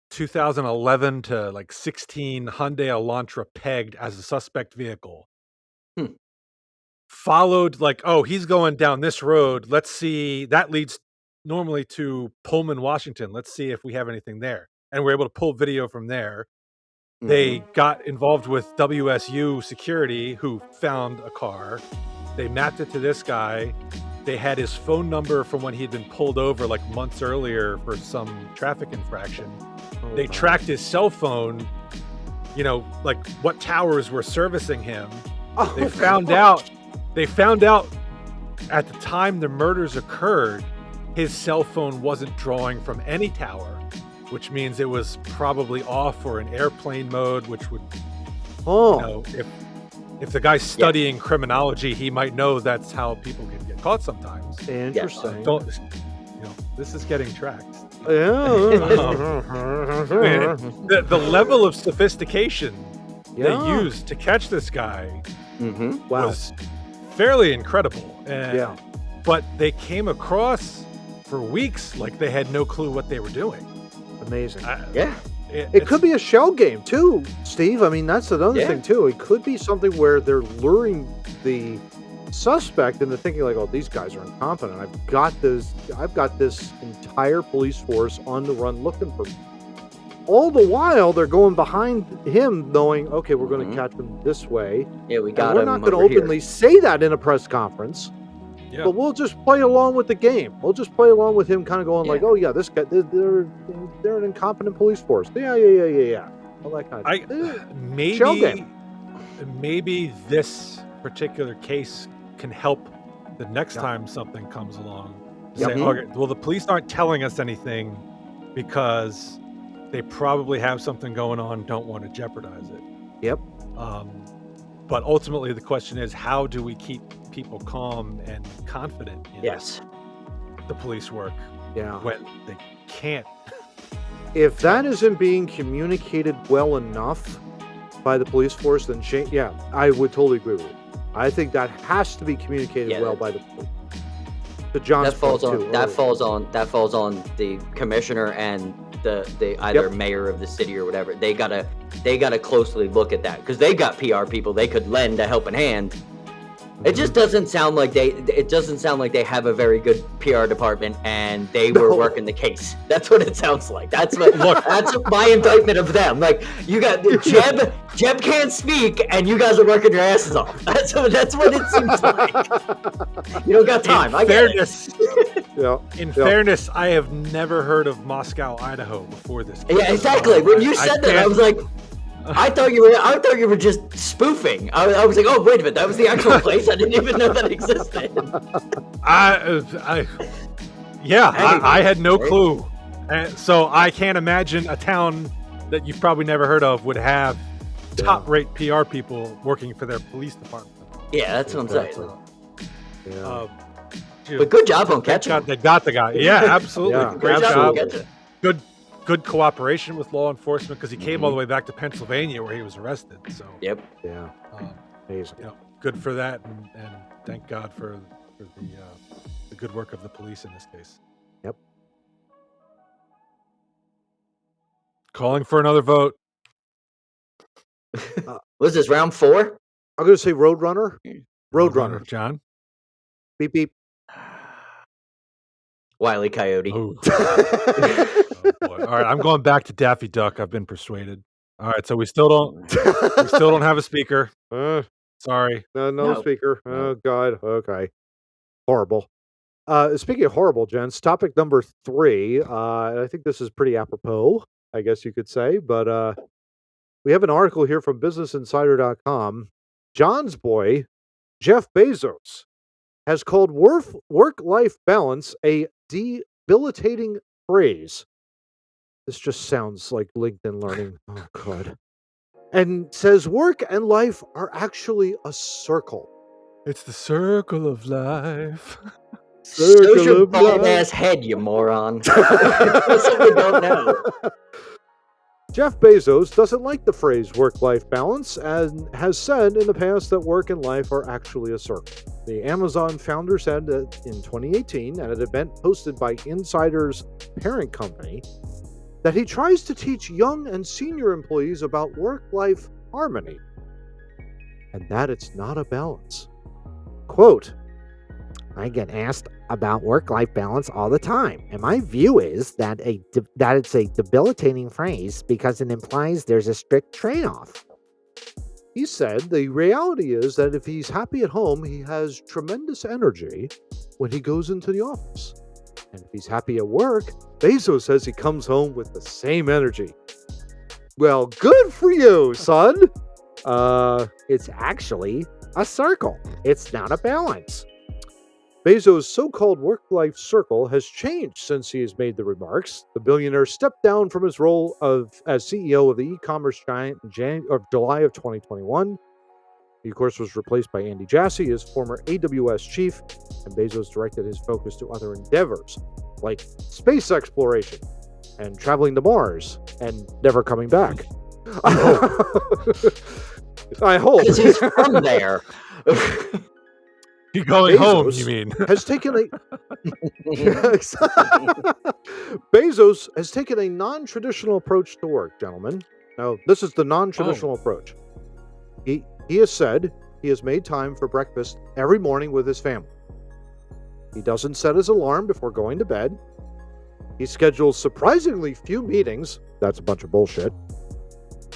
2011 to, like, 16 Hyundai Elantra pegged as a suspect vehicle. Hmm, Followed, like, "Oh, he's going down this road. Let's see, that leads normally to Pullman, Washington. Let's see if we have anything there." And we're able to pull video from there. They mhm, got involved with WSU security, who found a car. They mapped it to this guy. They had his phone number from when he'd been pulled over, like, months earlier for some traffic infraction. Oh, They wow. tracked his cell phone, like, what towers were servicing him. They found out at the time the murders occurred, his cell phone wasn't drawing from any tower, which means it was probably off or in airplane mode, which would, if the guy's studying criminology, he might know that's how people can get caught sometimes. Interesting. This is getting tracked. The level of sophistication they used to catch this guy was fairly incredible. But they came across for weeks like they had no clue what they were doing. Amazing. It could be a shell game too, Steve. I mean, that's another thing too. It could be something where they're luring the suspect into thinking like, oh, these guys are incompetent. I've got this entire police force on the run looking for me. All the while, they're going behind him, knowing, okay, we're going to catch him this way. Yeah, we got him. We're not going to openly say that in a press conference. Yeah. But we'll just play along with the game. We'll just play along with him kind of going like, oh, yeah, this guy, they're an incompetent police force. Yeah. All that kind of shell game. Maybe this particular case can help the next time something comes along. Say, okay, well, the police aren't telling us anything because they probably have something going on, don't want to jeopardize it. Yep. But ultimately, the question is, how do we keep people calm and confident in the police work when they can't? If that isn't being communicated well enough by the police force, then I would totally agree with you. I think that has to be communicated well by the police. To John's point too. That falls on the commissioner and the either mayor of the city or whatever. They gotta closely look at that because they got PR people they could lend a helping hand. It just doesn't sound like they have a very good PR department and they were working the case. That's what it sounds like. That's my indictment of them. Like, you got Jeb can't speak and you guys are working your asses off. That's what it seems like. You don't got time. In fairness, I have never heard of Moscow, Idaho before this case. Yeah, exactly. When you said that, I was like, I thought you were just spoofing. I was like, oh, wait a minute, that was the actual place? I didn't even know that existed. I had no clue. So I can't imagine a town that you've probably never heard of would have top-rate PR people working for their police department. Yeah, that's what I'm saying. Yeah. But good job on catching. They got the guy. Yeah, absolutely. Yeah, great job on catching. Good cooperation with law enforcement because he came all the way back to Pennsylvania where he was arrested. So amazing. Good for that, and thank God for the good work of the police in this case. Yep. Calling for another vote. Was this round 4? I'm going to say Roadrunner. Roadrunner. John. Beep beep. Wile E. Coyote. Oh, boy. All right, I'm going back to Daffy Duck. I've been persuaded. All right, so we still don't have a speaker. Sorry. No speaker. Oh God. Okay. Horrible. Speaking of horrible, gents, topic number 3. I think this is pretty apropos, I guess you could say, but we have an article here from BusinessInsider.com. John's boy, Jeff Bezos, has called work-life balance a debilitating phrase. This just sounds like LinkedIn Learning. Oh, God. And says work and life are actually a circle. It's the circle of life. So's your bald-ass head, you moron. That's what we don't know. Jeff Bezos doesn't like the phrase work-life balance and has said in the past that work and life are actually a circle. The Amazon founder said that in 2018 at an event hosted by Insider's parent company that he tries to teach young and senior employees about work-life harmony and that it's not a balance. Quote, I get asked about work-life balance all the time, and my view is that it's a debilitating phrase because it implies there's a strict trade-off. He said the reality is that if he's happy at home, he has tremendous energy when he goes into the office. And if he's happy at work, Bezos says he comes home with the same energy. Well, good for you, son. It's actually a circle. It's not a balance. Bezos' so-called work-life circle has changed since he has made the remarks. The billionaire stepped down from his role as CEO of the e-commerce giant in July of 2021. He, of course, was replaced by Andy Jassy, his former AWS chief, and Bezos directed his focus to other endeavors, like space exploration and traveling to Mars and never coming back. I hope. Because he's from there. You're going home, you mean? Has taken a Bezos has taken a non-traditional approach to work, gentlemen. Now, this is the non-traditional approach. He has said he has made time for breakfast every morning with his family. He doesn't set his alarm before going to bed. He schedules surprisingly few meetings. That's a bunch of bullshit.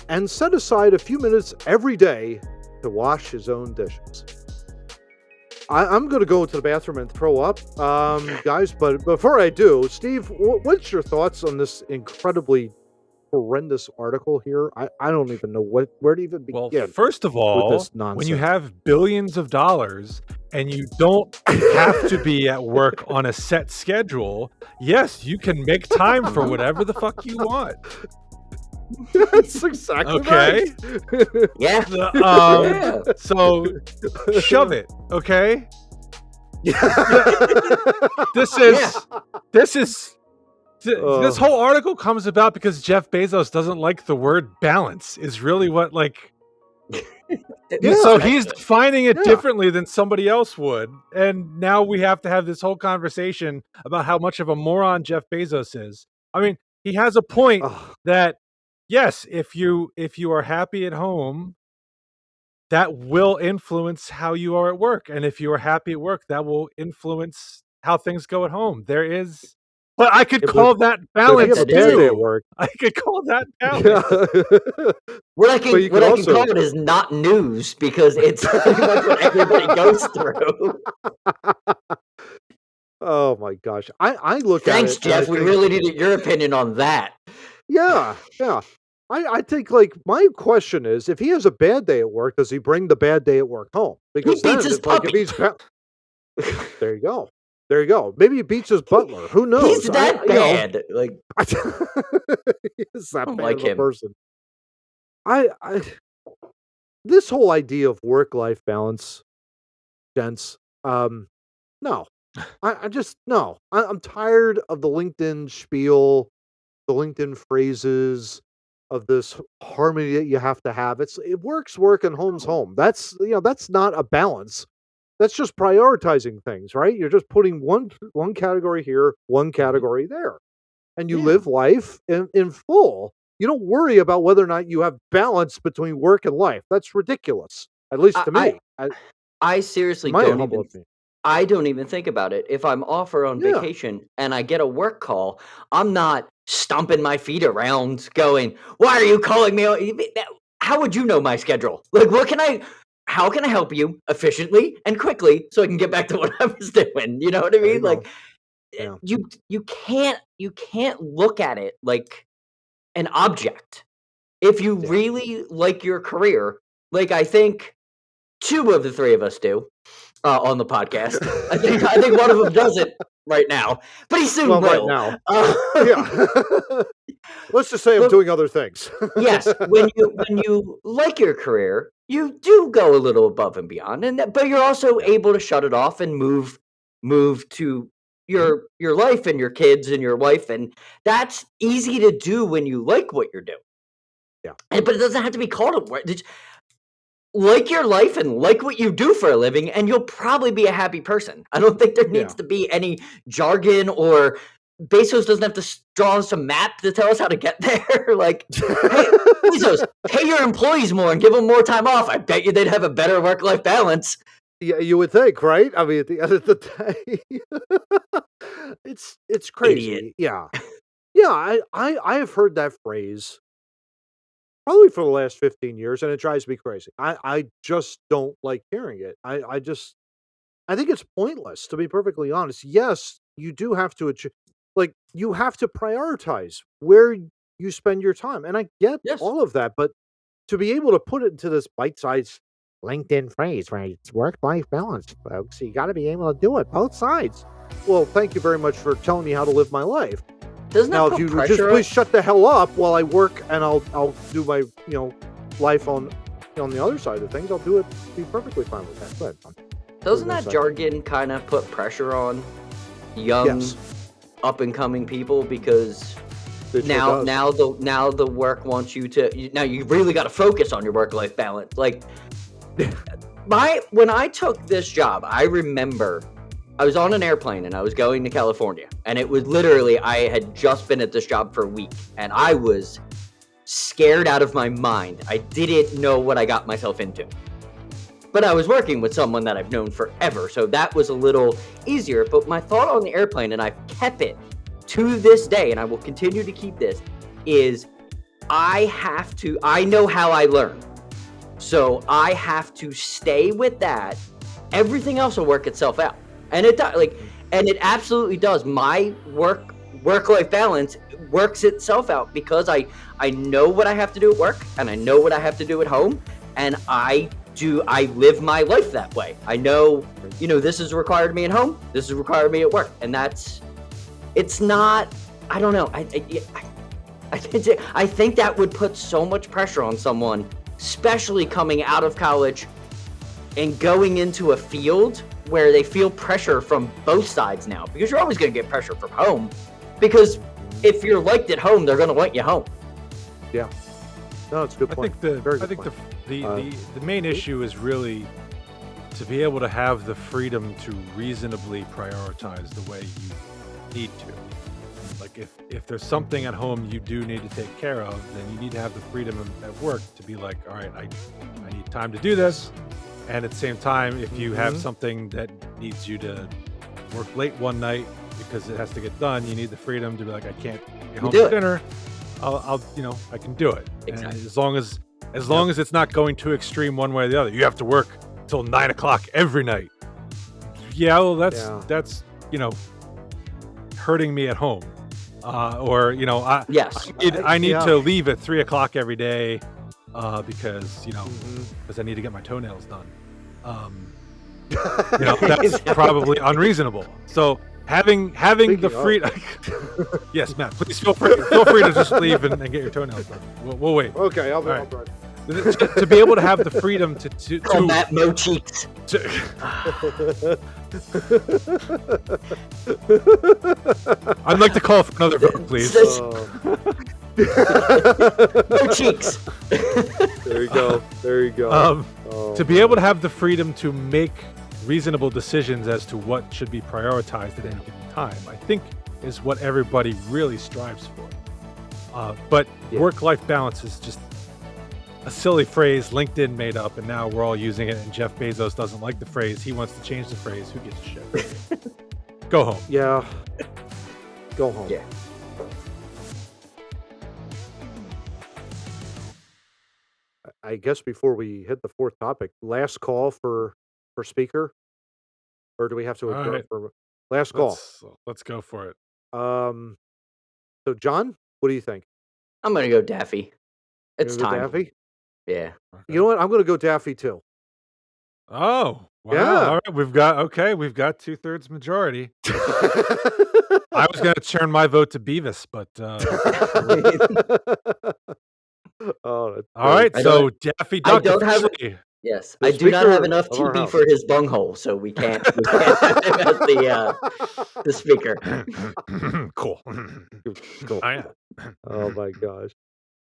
And set aside a few minutes every day to wash his own dishes. I'm going to go into the bathroom and throw up, guys. But before I do, Steve, what's your thoughts on this incredibly horrendous article here? I don't even know where to even begin. Well, first of all, with this nonsense. When you have billions of dollars and you don't have to be at work on a set schedule, yes, you can make time for whatever the fuck you want. That's exactly right. Yeah. So shove it, okay? This whole article comes about because Jeff Bezos doesn't like the word balance. Is really what so he's defining it differently than somebody else would, and now we have to have this whole conversation about how much of a moron Jeff Bezos is. I mean, he has a point that yes, if you are happy at home, that will influence how you are at work, and if you are happy at work, that will influence how things go at home. There is. But I could call that balance too. I could call that balance. Yeah. What I can call it is not news, because it's pretty much what everybody goes through. Oh my gosh. I look at it. Thanks, Jeff. We really needed your opinion on that. Yeah. I think, my question is, if he has a bad day at work, does he bring the bad day at work home? Because he beats his puppy. There you go. Maybe he beats his butler. Who knows? He's that bad. He's that bad of a person. This whole idea of work-life balance, gents, no. I just, no. I'm tired of the LinkedIn spiel, the LinkedIn phrases, of this harmony that you have to have. It works work and home's home. That's not a balance. That's just prioritizing things, right? You're just putting one category here, one category there. And you live life in full. You don't worry about whether or not you have balance between work and life. That's ridiculous. At least to me. I seriously I don't even think about it. If I'm off or on vacation and I get a work call, I'm not stomping my feet around going, "Why are you calling me?" How would you know my schedule? How can I help you efficiently and quickly so I can get back to what I was doing? You know what I mean? You can't look at it like an object. If you really like your career, I think 2 of the 3 of us do. On the podcast, I think one of them does it right now, but he soon will. Right now, let's just say I'm doing other things. Yes, when you like your career, you do go a little above and beyond, but you're also able to shut it off and move to your life and your kids and your wife, and that's easy to do when you like what you're doing. Yeah, but it doesn't have to be called a work. Like your life and like what you do for a living, and you'll probably be a happy person. I don't think there needs to be any jargon, or Bezos doesn't have to draw us a map to tell us how to get there. Hey, Bezos, pay your employees more and give them more time off. I bet you they'd have a better work-life balance. Yeah, you would think, right? I mean, at the end of the day, it's crazy. Idiot. Yeah. I have heard that phrase probably for the last 15 years, and it drives me crazy. I just don't like hearing it. I think it's pointless, to be perfectly honest. Yes, you do have to you have to prioritize where you spend your time, and I get all of that, but to be able to put it into this bite-sized LinkedIn phrase, right? It's work-life balance, folks. You got to be able to do it, both sides. Well, thank you very much for telling me how to live my life. Doesn't now, that if you put would just pressure please shut the hell up while I work, and I'll do my life on the other side of things, I'll do it. Be perfectly fine with that. Go ahead, Tom. Doesn't that jargon kind of put pressure on young, up and coming people because now the work wants you to now you really got to focus on your work-life balance. Like when I took this job, I remember I was on an airplane and I was going to California, and it was literally I had just been at this job for a week and I was scared out of my mind. I didn't know what I got myself into. But I was working with someone that I've known forever, so that was a little easier. But my thought on the airplane, and I've kept it to this day, and I will continue to keep this, is I know how I learn. So I have to stay with that. Everything else will work itself out. And it does, and it absolutely does. My work-life balance works itself out because I know what I have to do at work, and I know what I have to do at home, and I live my life that way. I know, this is required of me at home, this is required of me at work, and it's not, I don't know, I think that would put so much pressure on someone, especially coming out of college and going into a field where they feel pressure from both sides now, because you're always going to get pressure from home, because if you're liked at home, they're going to want you home. Yeah. No, it's a good point. I think the main issue is really to be able to have the freedom to reasonably prioritize the way you need to. Like if there's something at home you do need to take care of, then you need to have the freedom at work to be like, all right, I need time to do this. And at the same time, if you have something that needs you to work late one night because it has to get done, you need the freedom to be like, I can't get home for dinner. I'll I can do it. Exactly. And as long as it's not going too extreme one way or the other. You have to work till 9 o'clock every night. Yeah, well, that's hurting me at home. I need to leave at 3 o'clock every day because because I need to get my toenails done. That's probably unreasonable. So having the freedom. Yes, Matt, please feel free to just leave and get your toenails done. We'll wait. Okay, I'll be right. To be able to have the freedom to call that no cheeks. I'd like to call for another vote, please. No cheeks. There you go. To be able to have the freedom to make reasonable decisions as to what should be prioritized at any given time, I think is what everybody really strives for. But work-life balance is just a silly phrase LinkedIn made up, and now we're all using it, and Jeff Bezos doesn't like the phrase. He wants to change the phrase. Who gives a shit? Go home. Yeah. Go home. Yeah. I guess before we hit the fourth topic, last call for speaker, or do we have to adjourn for last call? Let's go for it. So John, what do you think? I'm gonna go Daffy. It's time. Daffy? Yeah. Okay. You know what? I'm gonna go Daffy too. Oh, wow. Yeah. All right. We've got 2/3 majority. I was gonna turn my vote to Beavis, but all right, so Daffy Duck. Yes, I do not have enough TV for his bunghole, so we can't have the speaker. Cool. Oh my gosh.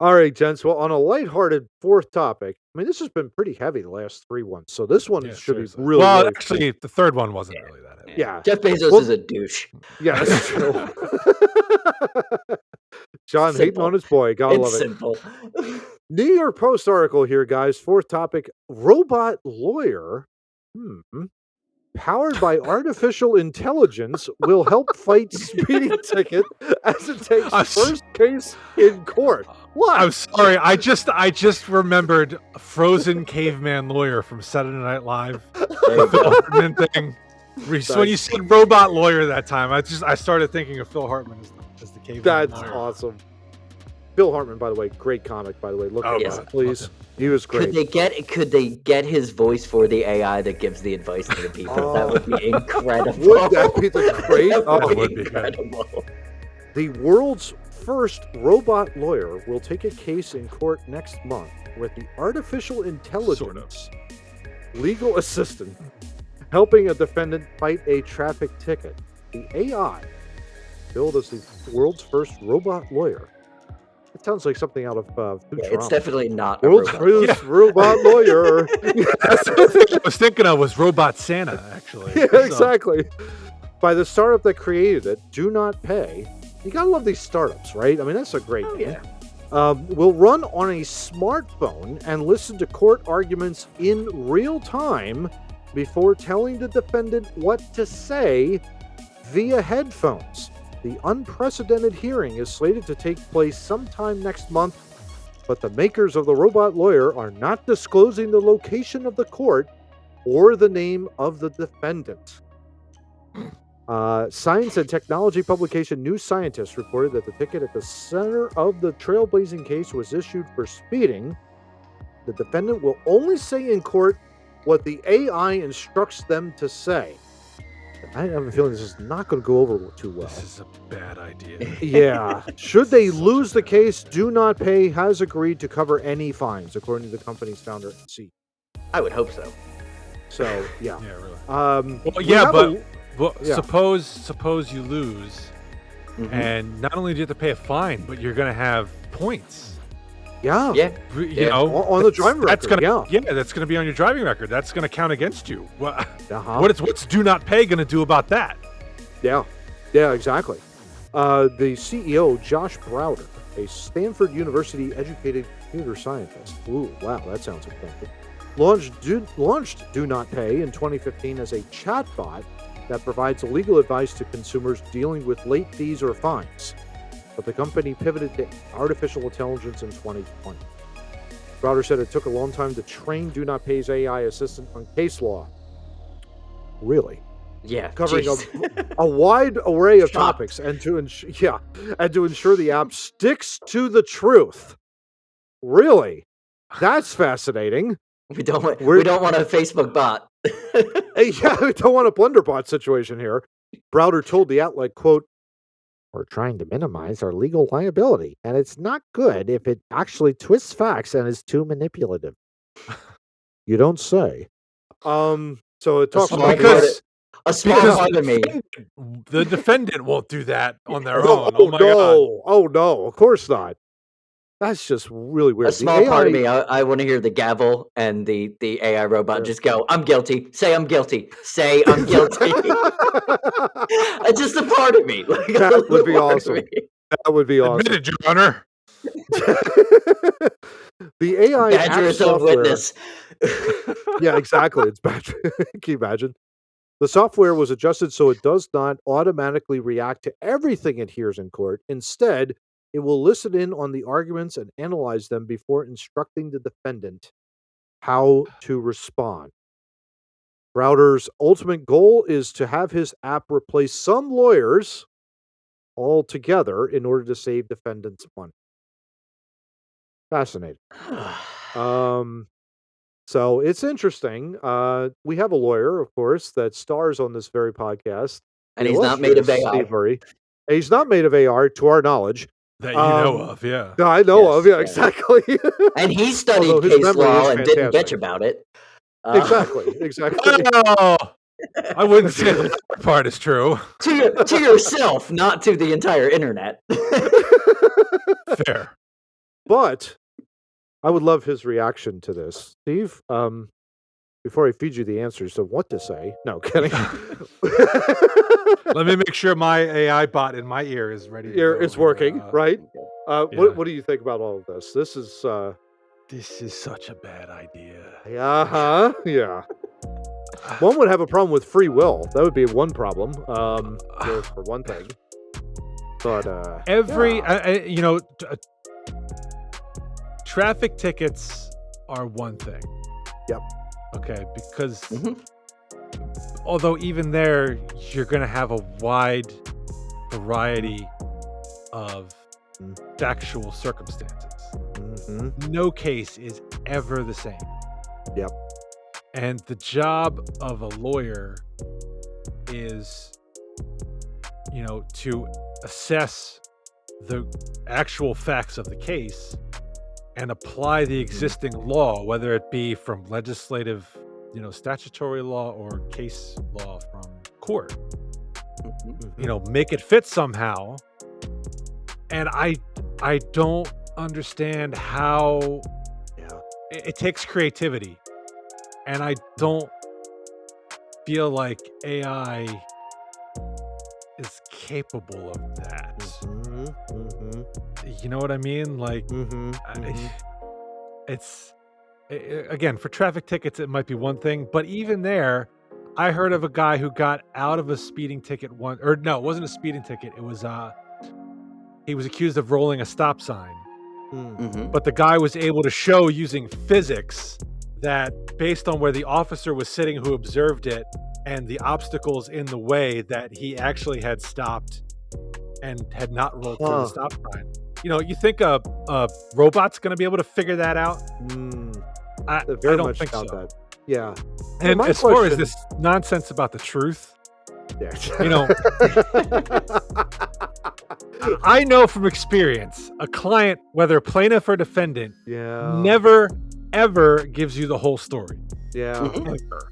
All right, gents. Well, on a lighthearted fourth topic, I mean, this has been pretty heavy the last 3 ones, so this one should be really. Well, really actually, the third one wasn't really that heavy. Yeah. Jeff Bezos is a douche. Yeah, that's true. John hating on his boy. Gotta love it. Simple. New York Post article here, guys. Fourth topic: robot lawyer, powered by artificial intelligence, will help fight speeding ticket as it takes first case in court. What? I'm sorry. I just remembered Frozen Caveman Lawyer from Saturday Night Live. The Phil Hartman thing. When you said robot lawyer that time, I started thinking of Phil Hartman as the caveman. That's lawyer. awesome. Phil Hartman, by the way, great comic. By the way, look him up, please. He was great. Could they get his voice for the AI that gives the advice to the people? That would be incredible. Would that be great? That would be incredible. The world's first robot lawyer will take a case in court next month with the artificial intelligence legal assistant helping a defendant fight a traffic ticket. The AI, billed as the world's first robot lawyer. It sounds like something out of Futurama. It's definitely not world's first robot lawyer. That's the thing I was thinking of was Robot Santa, actually. Yeah, exactly. By the startup that created it, Do Not Pay. You gotta love these startups, right? I mean, that's a great thing. Will run on a smartphone and listen to court arguments in real time before telling the defendant what to say via headphones. The unprecedented hearing is slated to take place sometime next month, but the makers of the robot lawyer are not disclosing the location of the court or the name of the defendant. Science and technology publication New Scientist reported that the ticket at the center of the trailblazing case was issued for speeding. The defendant will only say in court what the AI instructs them to say. I have a feeling this is not going to go over too well. This is a bad idea. Yeah. Should they lose the case, Do Not Pay has agreed to cover any fines, according to the company's founder and CEO. I would hope so. So, yeah. Yeah, really. Suppose you lose, and not only do you have to pay a fine, but you're going to have points. Yeah. You know, on the driving record. That's going to be on your driving record. That's going to count against you. What's Do Not Pay going to do about that? Yeah, exactly. The CEO, Josh Browder, a Stanford University educated computer scientist. Ooh, wow, that sounds expensive. Launched Do Not Pay in 2015 as a chatbot that provides legal advice to consumers dealing with late fees or fines. But the company pivoted to artificial intelligence in 2020. Browder said it took a long time to train Do Not Pay's AI assistant on case law. Really? Yeah. Covering a wide array of topics and to ensure the app sticks to the truth. Really? That's fascinating. We don't want a Facebook bot. Yeah, we don't want a blunderbot situation here. Browder told the outlet, quote, "We're trying to minimize our legal liability, and it's not good if it actually twists facts and is too manipulative." You don't say. So it talks about a smart part of me. The defendant won't do that on their own. Oh no, of course not. That's just really weird. A small part of me, I want to hear the gavel and the AI robot just go, "I'm guilty. Say I'm guilty. Say I'm guilty." It's just a part of me. That would be awesome. That would be awesome. Admitted, Your Honor. The AI Badger is a witness. Yeah, exactly. It's Badger. Can you imagine? The software was adjusted so it does not automatically react to everything it hears in court. Instead, it will listen in on the arguments and analyze them before instructing the defendant how to respond. Browder's ultimate goal is to have his app replace some lawyers altogether in order to save defendants money. Fascinating. So it's interesting. We have a lawyer, of course, that stars on this very podcast. And he's not made of AR. He's not made of AR, to our knowledge. That you know of, yeah. I know of, yeah, exactly. And he studied case law and didn't bitch about it. Exactly. Oh, I wouldn't say the part is true. To yourself, not to the entire internet. Fair. But I would love his reaction to this. Steve, before I feed you the answers of what to say. No, kidding. Let me make sure my AI bot in my ear is ready. It's working, right? What do you think about all of this? This is such a bad idea. Yeah. One would have a problem with free will. That would be one problem, for one thing. But traffic tickets are one thing. Yep. Okay, because although even there, you're going to have a wide variety of factual circumstances. Mm-hmm. No case is ever the same. Yep. And the job of a lawyer is, to assess the actual facts of the case and apply the existing law, whether it be from legislative, statutory law or case law from court. Make it fit somehow. And I don't understand how it takes creativity. And I don't feel like AI is capable of that. You know what I mean? Like, again, for traffic tickets, it might be one thing, but even there, I heard of a guy who got out of a speeding ticket it wasn't a speeding ticket. It was, he was accused of rolling a stop sign, but the guy was able to show using physics that based on where the officer was sitting who observed it and the obstacles in the way, that he actually had stopped and had not rolled through the stop sign. You think a robot's going to be able to figure that out? I don't think so. That. Yeah. And as far as this nonsense about the truth, I know from experience, a client, whether plaintiff or defendant, never, ever gives you the whole story. Yeah. Ever.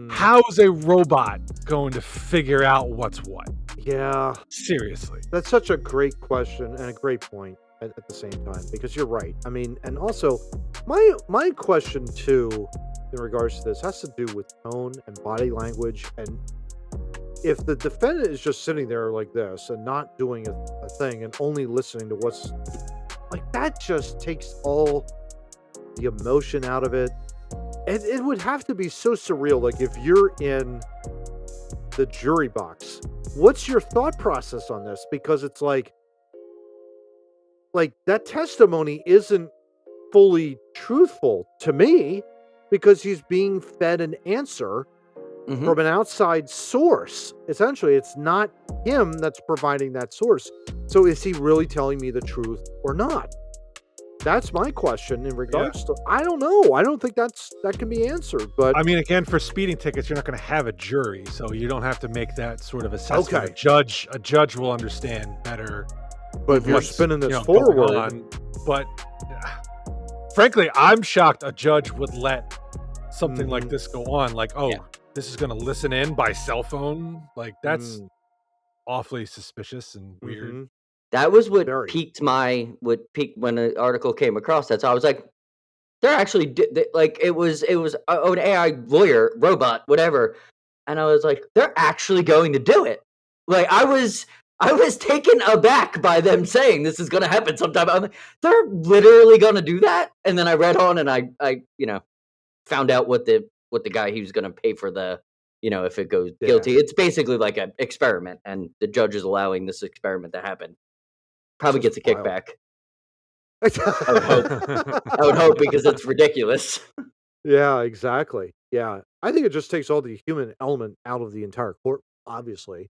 How is a robot going to figure out what's what? Yeah. Seriously. That's such a great question and a great point at the same time, because you're right. I mean, and also my question too, in regards to this, has to do with tone and body language. And if the defendant is just sitting there like this and not doing a thing and only listening to what's like, that just takes all the emotion out of it. And it would have to be so surreal. Like, if you're in the jury box, what's your thought process on this? Because it's like that testimony isn't fully truthful to me, because he's being fed an answer from an outside source. Essentially, it's not him that's providing that source. So is he really telling me the truth or not? That's my question in regards to, I don't know. I don't think that can be answered. But I mean, again, for speeding tickets, you're not going to have a jury, so you don't have to make that sort of assessment. Okay. A judge will understand better. But if you're spinning this forward, but frankly, I'm shocked a judge would let something like this go on. Like, this is going to listen in by cell phone. Like, that's awfully suspicious and weird. That was what piqued when an article came across that. So I was like, they're actually it was an AI lawyer, robot, whatever. And I was like, they're actually going to do it. Like, I was taken aback by them saying this is going to happen sometime. I'm like, they're literally going to do that. And then I read on and I found out what the guy he was going to pay for the, if it goes guilty. It's basically like an experiment, and the judge is allowing this experiment to happen. Probably gets a kickback. I would hope because it's ridiculous. Yeah, exactly. Yeah. I think it just takes all the human element out of the entire court, obviously.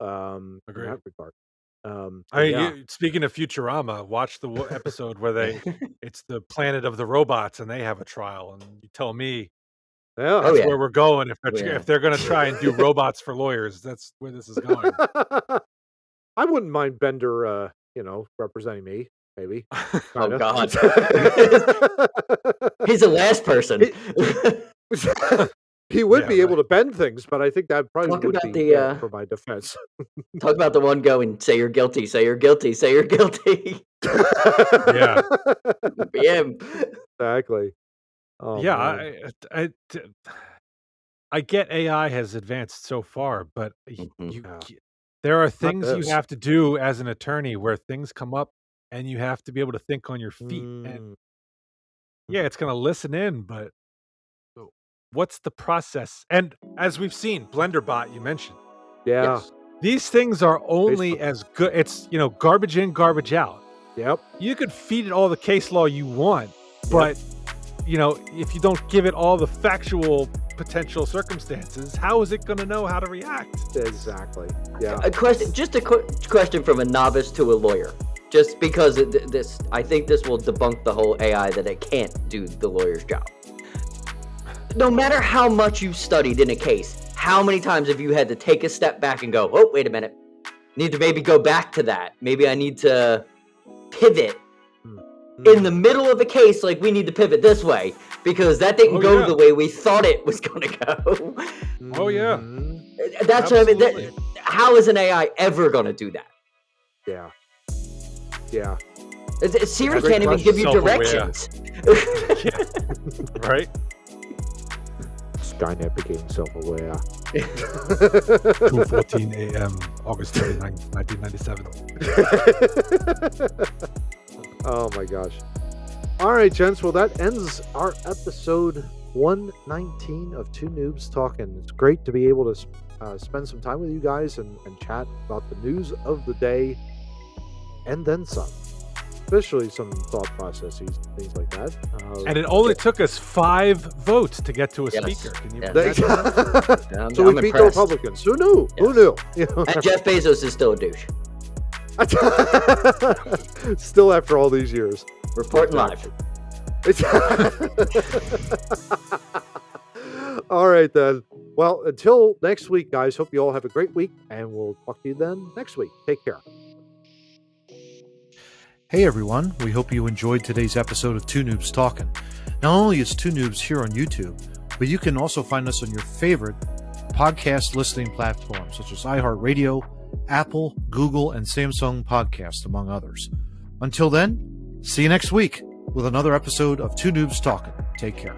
In that regard. Speaking of Futurama, watch the episode where it's the planet of the robots and they have a trial, and you tell me that's where we're going. If they're going to try and do robots for lawyers, that's where this is going. I wouldn't mind Bender, representing me, maybe. Oh God. He's the last person. He would be able to bend things, but I think that probably would be for my defense. Talk about the one going, say you're guilty, say you're guilty, say you're guilty. Yeah. Be him. Exactly. Oh, I get AI has advanced so far, but there are things you have to do as an attorney where things come up and you have to be able to think on your feet. And it's going to listen in, but what's the process? And as we've seen, BlenderBot, you mentioned. Yeah. Yes, these things are only as good. It's, garbage in, garbage out. Yep. You could feed it all the case law you want, but if you don't give it all the factual potential circumstances, how is it going to know how to react? Exactly. Yeah. A question from a novice to a lawyer. just because I think this will debunk the whole AI that it can't do the lawyer's job. No matter how much you studied in a case, how many times have you had to take a step back and go, oh, wait a minute, need to maybe go back to that. Maybe I need to pivot in the middle of a case, like we need to pivot this way because that didn't go the way we thought it was going to go. Oh, yeah. That's what I mean. How is an AI ever going to do that? Yeah. Yeah. Siri can't even give you directions. Yeah. Right? Skynet became self-aware. 2:14 a.m. August 29, 1997. Oh my gosh. All right, gents. Well, that ends our episode 119 of Two Noobs Talking. It's great to be able to spend some time with you guys and chat about the news of the day and then some. Especially some thought processes, things like that. And it only took us 5 votes to get to a speaker. Can you imagine? So we beat the Republicans. Who knew? Yes. Who knew? You know, and Jeff Bezos is still a douche. Still after all these years. Reporting live. All right, then. Well, until next week, guys, hope you all have a great week, and we'll talk to you then next week. Take care. Hey everyone, we hope you enjoyed today's episode of Two Noobs Talking. Not only is Two Noobs here on YouTube, but you can also find us on your favorite podcast listening platforms such as iHeartRadio, Apple, Google, and Samsung Podcast, among others. Until then, see you next week with another episode of Two Noobs Talking. Take care.